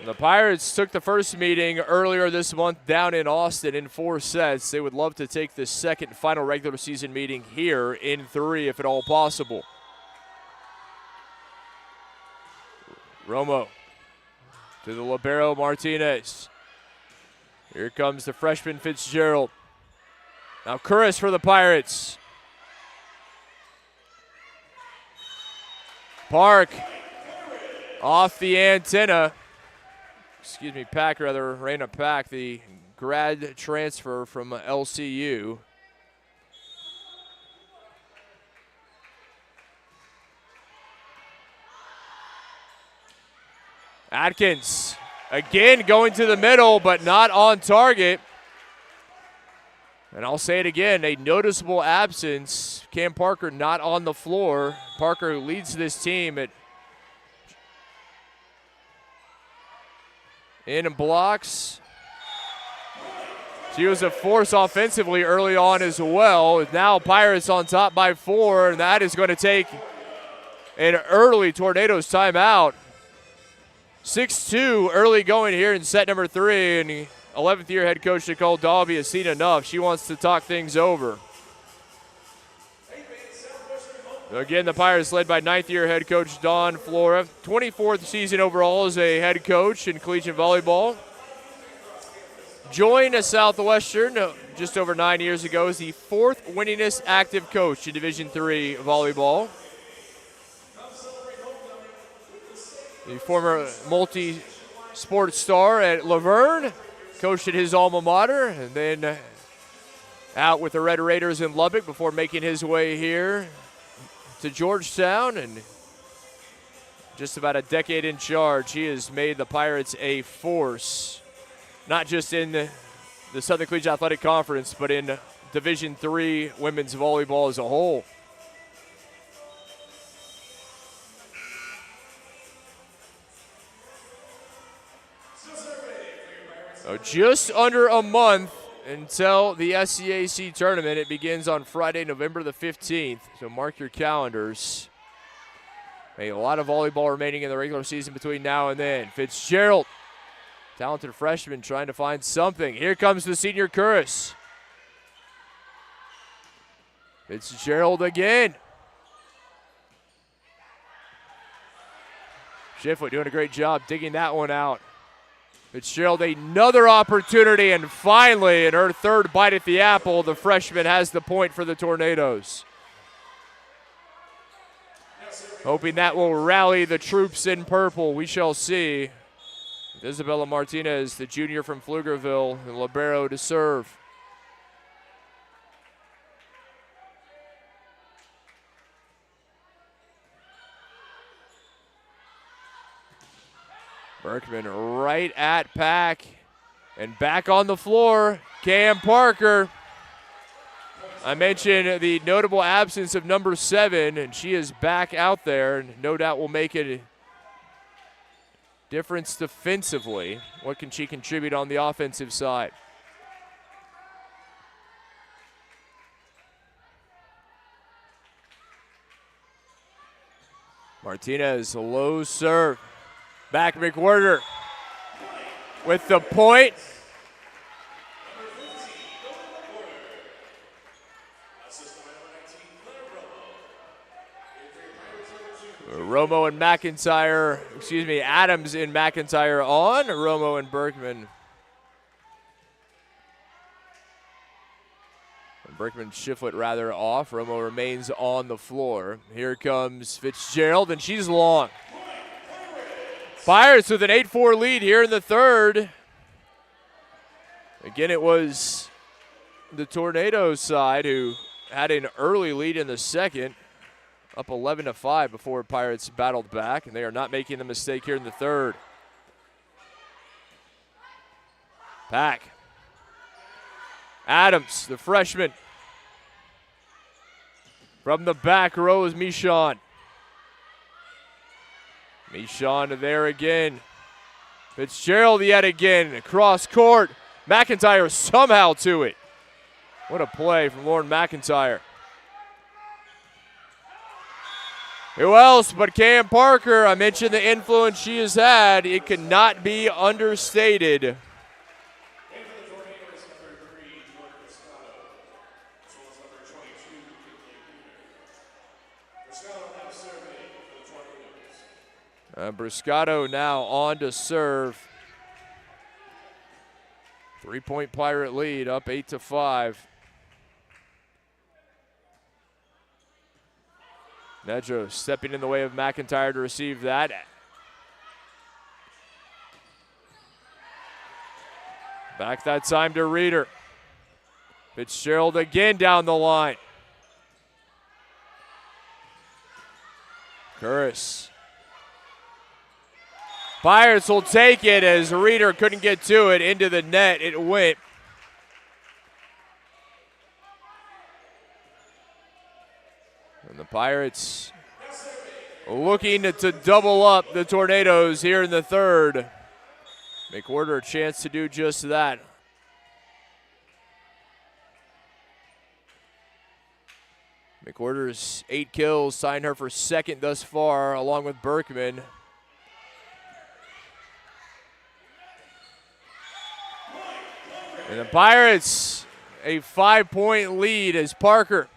The Pirates took the first meeting earlier this month down in Austin in 4 sets. They would love to take the second final regular season meeting here in 3 if at all possible. Romo to the libero Martinez. Here comes the freshman Fitzgerald. Now Curris for the Pirates. Park off the antenna. Pack rather, Raina Pack, the grad transfer from LCU. Atkins again going to the middle, but not on target. And I'll say it again, a noticeable absence. Cam Parker not on the floor. Parker, who leads this team at in and blocks. She was a force offensively early on as well. Now Pirates on top by 4, and that is going to take an early Tornadoes timeout. 6-2 early going here in set number 3, and 11th year head coach Nicole Dalby has seen enough. She wants to talk things over. Again, the Pirates led by 9th year head coach Dawn Flora. 24th season overall as a head coach in collegiate volleyball. Joined a Southwestern just over 9 years ago as the 4th winningest active coach in Division III volleyball. The former multi-sport star at Laverne, coached at his alma mater, and then out with the Red Raiders in Lubbock before making his way here to Georgetown, and just about a decade in charge. He has made the Pirates a force, not just in the Southern Collegiate Athletic Conference, but in Division III women's volleyball as a whole. So just under a month until the SCAC tournament. It begins on Friday, November the 15th, so mark your calendars. A lot of volleyball remaining in the regular season between now and then. Fitzgerald, talented freshman, trying to find something. Here comes the senior Curris. Fitzgerald again. Shiflett doing a great job digging that one out. Fitzgerald, another opportunity, and finally, in her third bite at the apple, the freshman has the point for the Tornadoes. Hoping that will rally the troops in purple. We shall see. Isabella Martinez, the junior from Pflugerville, the libero to serve. Berkman right at Pack, and back on the floor, Cam Parker. I mentioned the notable absence of number 7, and she is back out there, and no doubt will make a difference defensively. What can she contribute on the offensive side? Martinez, a low serve. Back McWhirter with the point. Romo and McIntyre, Adams and McIntyre on. Romo and Berkman. Berkman Shiflett rather off. Romo remains on the floor. Here comes Fitzgerald, and she's long. Pirates with an 8-4 lead here in the third. Again, it was the Tornadoes side who had an early lead in the second, up 11-5 before Pirates battled back, and they are not making the mistake here in the third. Pack. Adams, the freshman. From the back row is Michon. Michon there again. Fitzgerald yet again, across court. McIntyre somehow to it. What a play from Lauren McIntyre. Who else but Cam Parker? I mentioned the influence she has had. It cannot be understated. Bruscato now on to serve. 3-point Pirate lead, up 8-5. Nedro stepping in the way of McIntyre to receive that. Back that time to Reeder. Fitzgerald again down the line. Curris. Pirates will take it as Reeder couldn't get to it. Into the net it went. And the Pirates looking to double up the Tornadoes here in the third. McWhirter a chance to do just that. McWhirter's 8 kills, tying her for second thus far, along with Berkman. And the Pirates, a 5-point lead as Parker.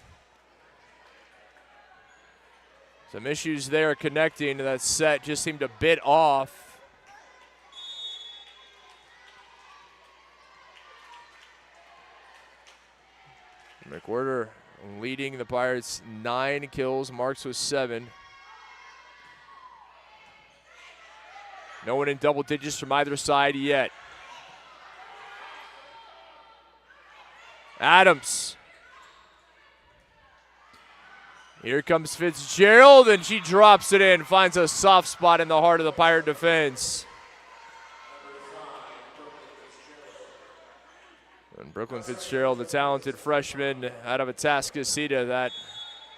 Some issues there connecting to that set, just seemed a bit off. McWhirter leading the Pirates 9 kills, Marks with 7. No one in double digits from either side yet. Adams. Here comes Fitzgerald, and she drops it in, finds a soft spot in the heart of the Pirate defense. And Brooklyn Fitzgerald, the talented freshman out of Atascocita, that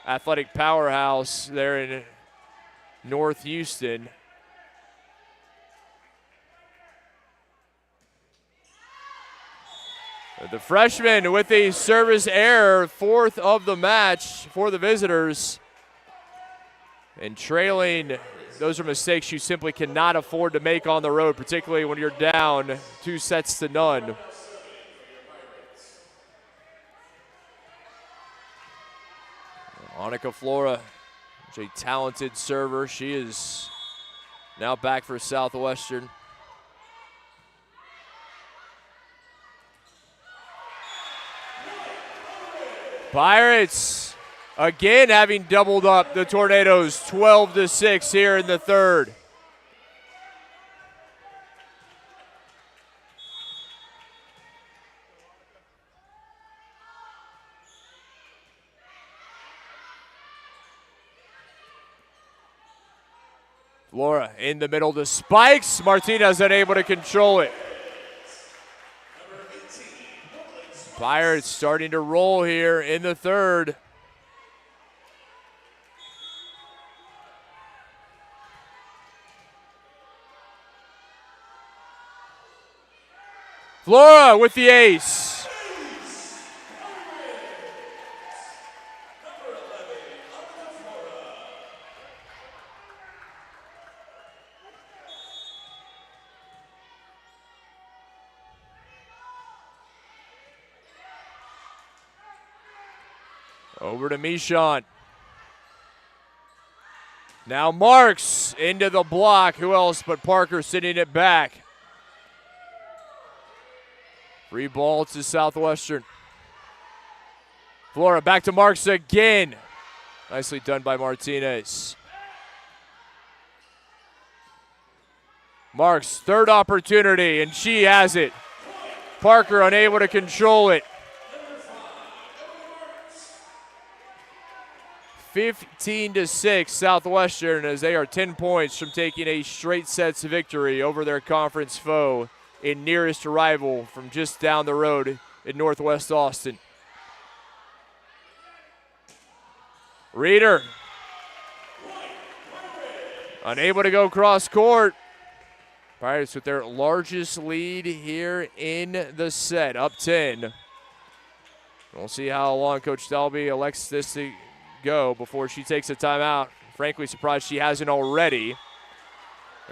athletic powerhouse there in North Houston. The freshman with a service error, 4th of the match for the visitors. And trailing, those are mistakes you simply cannot afford to make on the road, particularly when you're down 2-0. Annika Flora is a talented server. She is now back for Southwestern. Pirates again having doubled up the Tornadoes, 12-6 here in the third. Flora in the middle to Spikes. Martinez unable to control it. Pirates starting to roll here in the third. Flora with the ace. Over to Michon. Now Marks into the block. Who else but Parker sending it back? Free ball to Southwestern. Flora back to Marks again. Nicely done by Martinez. Marks, third opportunity, and she has it. Parker unable to control it. 15-6 Southwestern, as they are 10 points from taking a straight sets victory over their conference foe in nearest rival from just down the road in Northwest Austin. Reeder unable to go cross court. Pirates with their largest lead here in the set, up 10. We'll see how long Coach Dalby elects this to go before she takes a timeout. Frankly, surprised she hasn't already.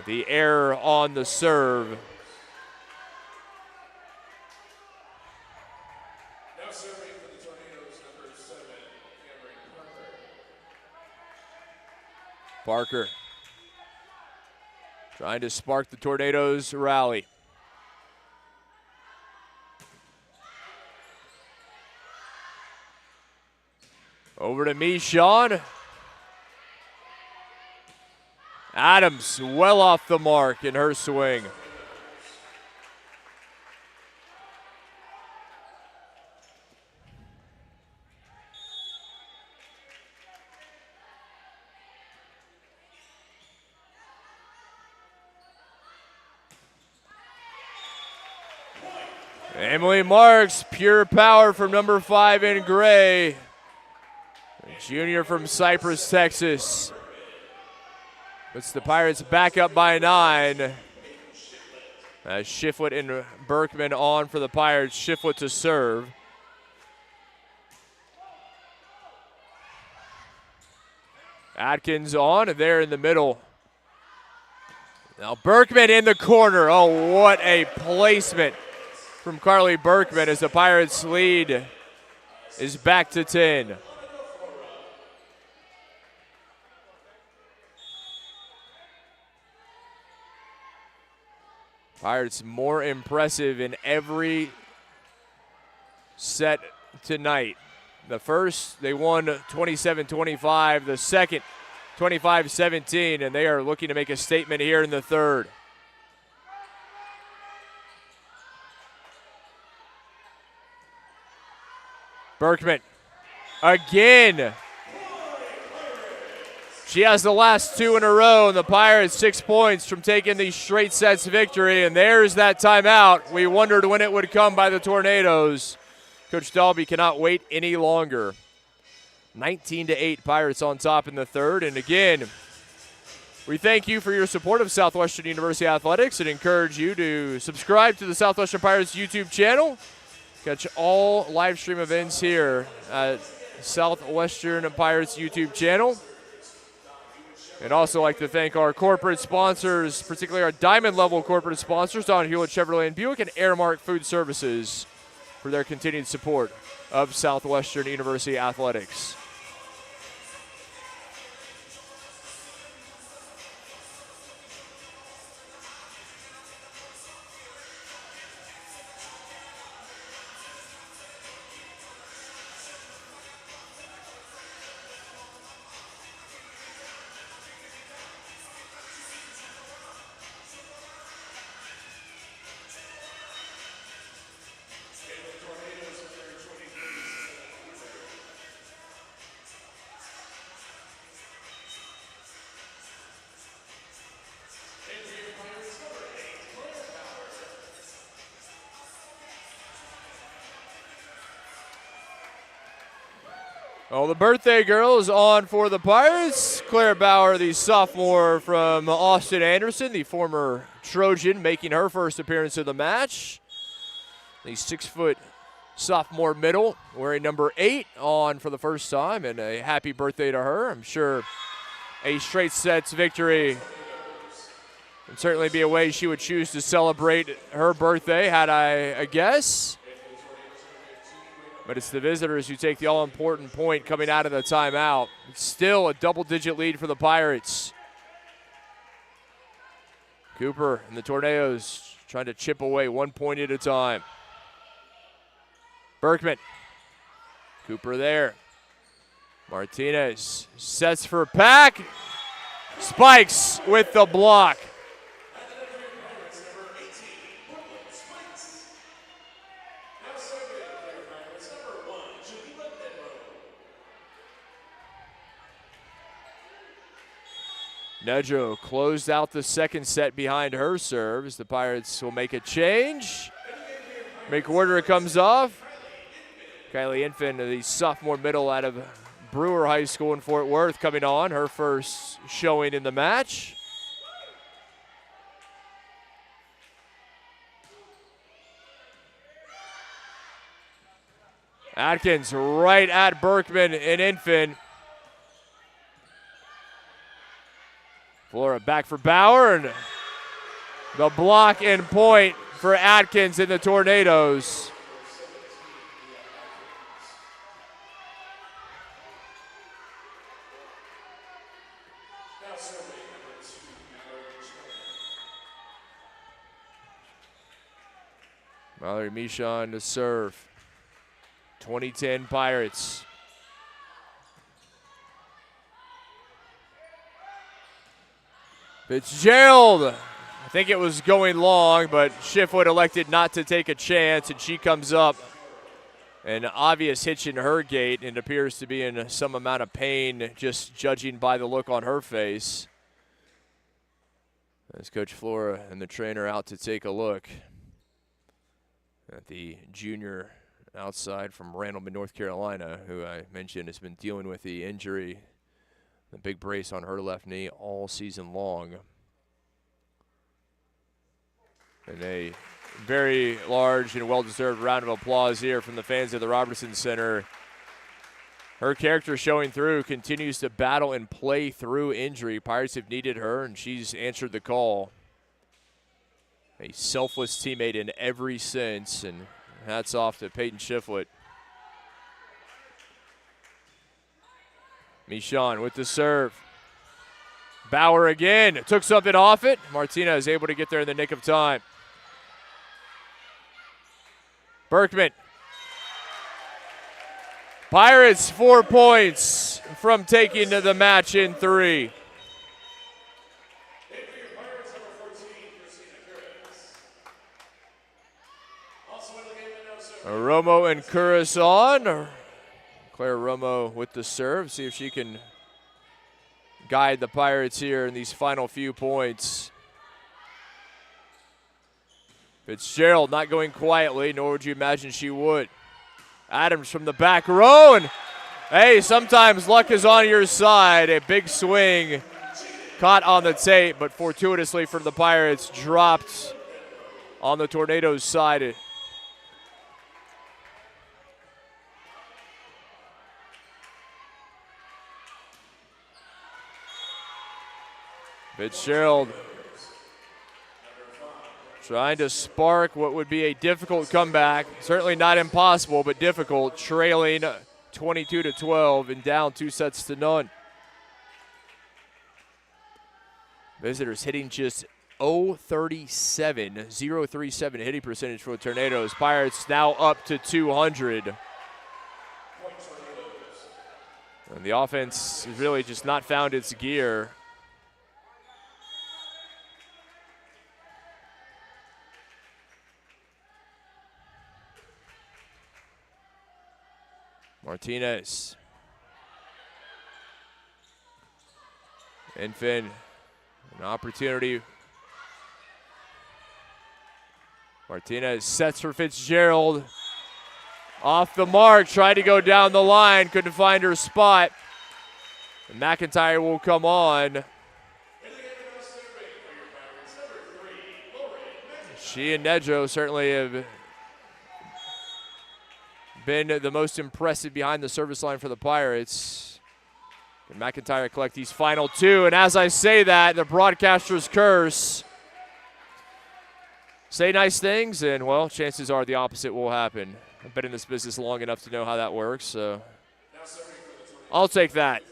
The error on the serve. Now serving for the Tornadoes, number 7, Cameron Parker trying to spark the Tornadoes rally. Over to Michon. Adams well off the mark in her swing. Emily Marks, pure power from number 5 in gray. Junior from Cypress, Texas. Puts the Pirates back up by 9. As Shiflett and Berkman on for the Pirates. Shiflett to serve. Atkins on, and there in the middle. Now Berkman in the corner. Oh, what a placement from Carly Berkman as the Pirates' lead is back to 10. Pirates more impressive in every set tonight. The first, they won 27-25. The second, 25-17, and they are looking to make a statement here in the third. Berkman again. She has the last 2 in a row, and the Pirates 6 points from taking the straight sets victory. And there's that timeout. We wondered when it would come by the Tornadoes. Coach Dalby cannot wait any longer. 19-8, Pirates on top in the third. And again, we thank you for your support of Southwestern University Athletics and encourage you to subscribe to the Southwestern Pirates YouTube channel. Catch all live stream events here at Southwestern Pirates YouTube channel. And also like to thank our corporate sponsors, particularly our diamond level corporate sponsors, Don Hewlett Chevrolet and Buick and Airmark Food Services, for their continued support of Southwestern University Athletics. Well, the birthday girl is on for the Pirates. Claire Bauer, the sophomore from Austin Anderson, the former Trojan, making her first appearance of the match. The 6-foot sophomore middle, wearing number 8, on for the first time, and a happy birthday to her. I'm sure a straight sets victory would certainly be a way she would choose to celebrate her birthday, had I a guess. But it's the visitors who take the all-important point coming out of the timeout. It's still a double-digit lead for the Pirates. Cooper and the Tornadoes trying to chip away 1 point at a time. Berkman. Cooper there. Martinez sets for Pack. Spikes with the block. Nedro closed out the second set behind her serves. The Pirates will make a change. McWhorter comes off. Kylie Infant, the sophomore middle out of Brewer High School in Fort Worth, coming on. Her first showing in the match. Atkins right at Berkman and Infant. Flora back for Bauer, and the block and point for Atkins and the Tornadoes. Mallory Michon to serve. 2010 Pirates. Fitzgerald, I think it was going long, but Schiffwood elected not to take a chance, and she comes up. An obvious hitch in her gait and appears to be in some amount of pain, just judging by the look on her face. As Coach Flora and the trainer out to take a look at the junior outside from Randleman, North Carolina, who I mentioned has been dealing with the injury, the big brace on her left knee all season long. And a very large and well-deserved round of applause here from the fans of the Robertson Center. Her character showing through, continues to battle and play through injury. Pirates have needed her, and she's answered the call. A selfless teammate in every sense, and hats off to Peyton Schiffwood. Michon with the serve. Bauer again. Took something off it. Martinez able to get there in the nick of time. Berkman. Pirates 4 points from taking the match in 3. Romo and Curris on. Claire Romo with the serve. See if she can guide the Pirates here in these final few points. Fitzgerald not going quietly, nor would you imagine she would. Adams from the back row, and hey, sometimes luck is on your side. A big swing caught on the tape, but fortuitously for the Pirates, dropped on the Tornadoes' side. Fitzgerald trying to spark what would be a difficult comeback. Certainly not impossible, but difficult, trailing 22-12 and down 2-0. Visitors hitting just .037 hitting percentage for the Tornadoes. Pirates now up to 200. And the offense has really just not found its gear. Martinez. Infin, an opportunity. Martinez sets for Fitzgerald. Off the mark, tried to go down the line, couldn't find her spot. And McIntyre will come on. She and Nedro certainly have been the most impressive behind the service line for the Pirates. Can McIntyre collect these final two? And as I say that, the broadcaster's curse. Say nice things, and, well, chances are the opposite will happen. I've been in this business long enough to know how that works, so I'll take that.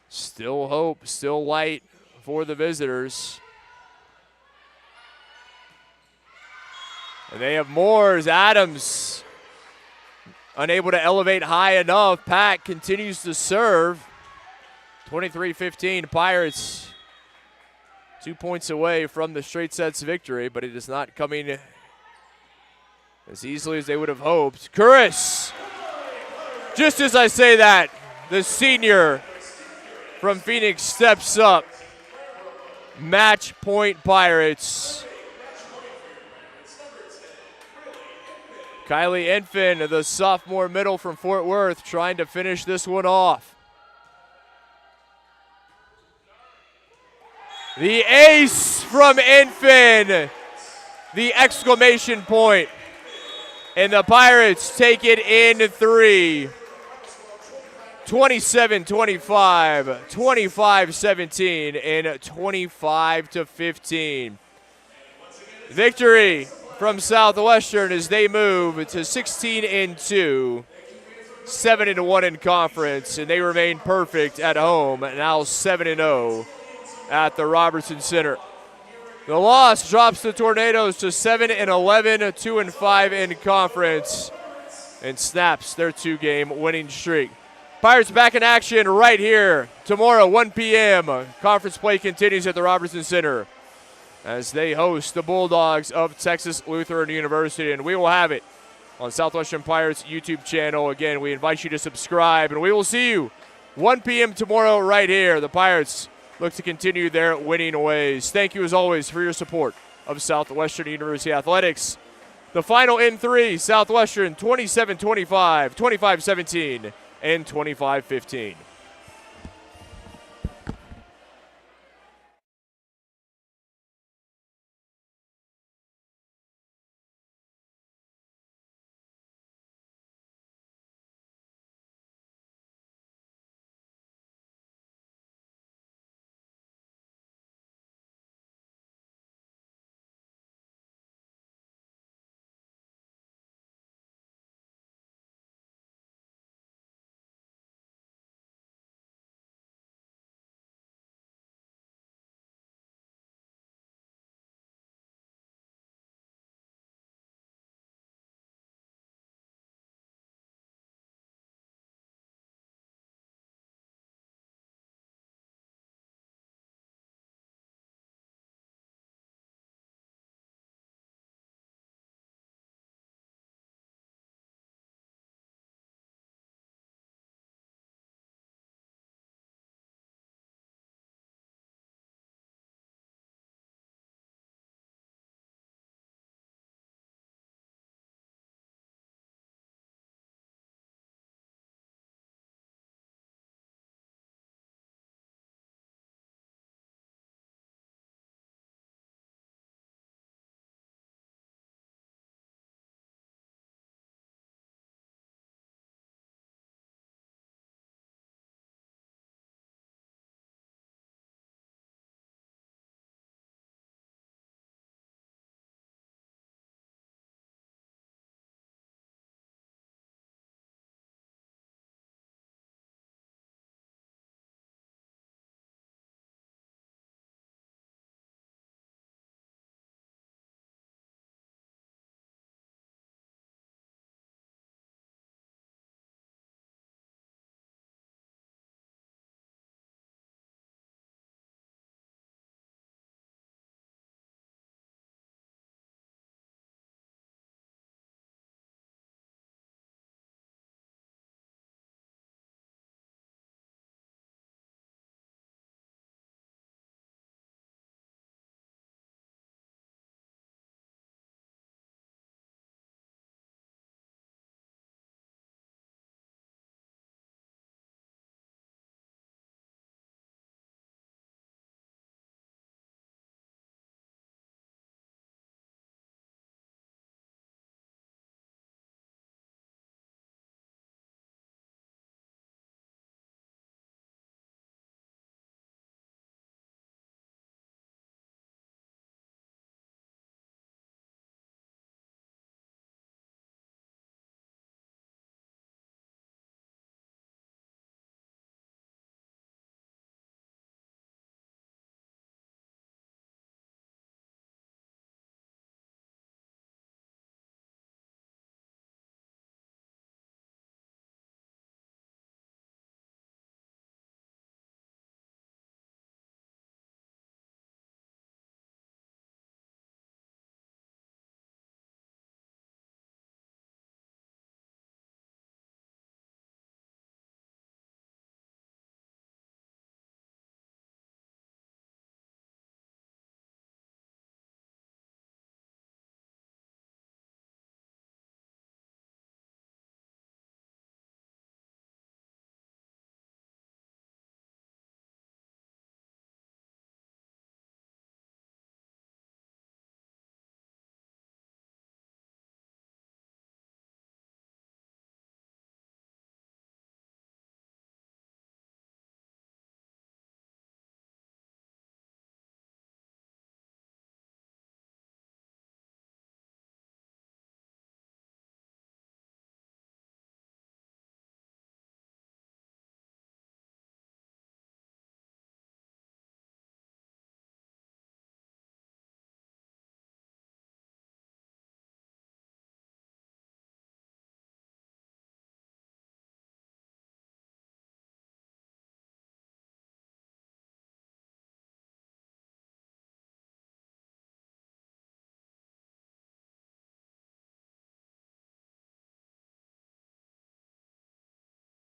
Still hope, still light for the visitors. And they have more as Adams unable to elevate high enough. Pack continues to serve. 23-15 Pirates 2 points away from the straight sets victory, but it is not coming as easily as they would have hoped. Kuris, just as I say that, the senior from Phoenix steps up. Match point Pirates. Kylie Infin, the sophomore middle from Fort Worth, trying to finish this one off. The ace from Infin, the exclamation point. And the Pirates take it in three. 27-25, 25-17, and 25-15. Victory from Southwestern as they move to 16-2, 7-1 in conference, and they remain perfect at home, now 7-0 at the Robertson Center. The loss drops the Tornadoes to 7-11, 2-5 in conference, and snaps their two-game winning streak. Pirates back in action right here tomorrow, 1 p.m. Conference play continues at the Robertson Center as they host the Bulldogs of Texas Lutheran University, and we will have it on Southwestern Pirates YouTube channel. Again, we invite you to subscribe, and we will see you 1 p.m. tomorrow right here. The Pirates look to continue their winning ways. Thank you, as always, for your support of Southwestern University Athletics. The final in three, Southwestern 27-25, 25-17, and 25-15.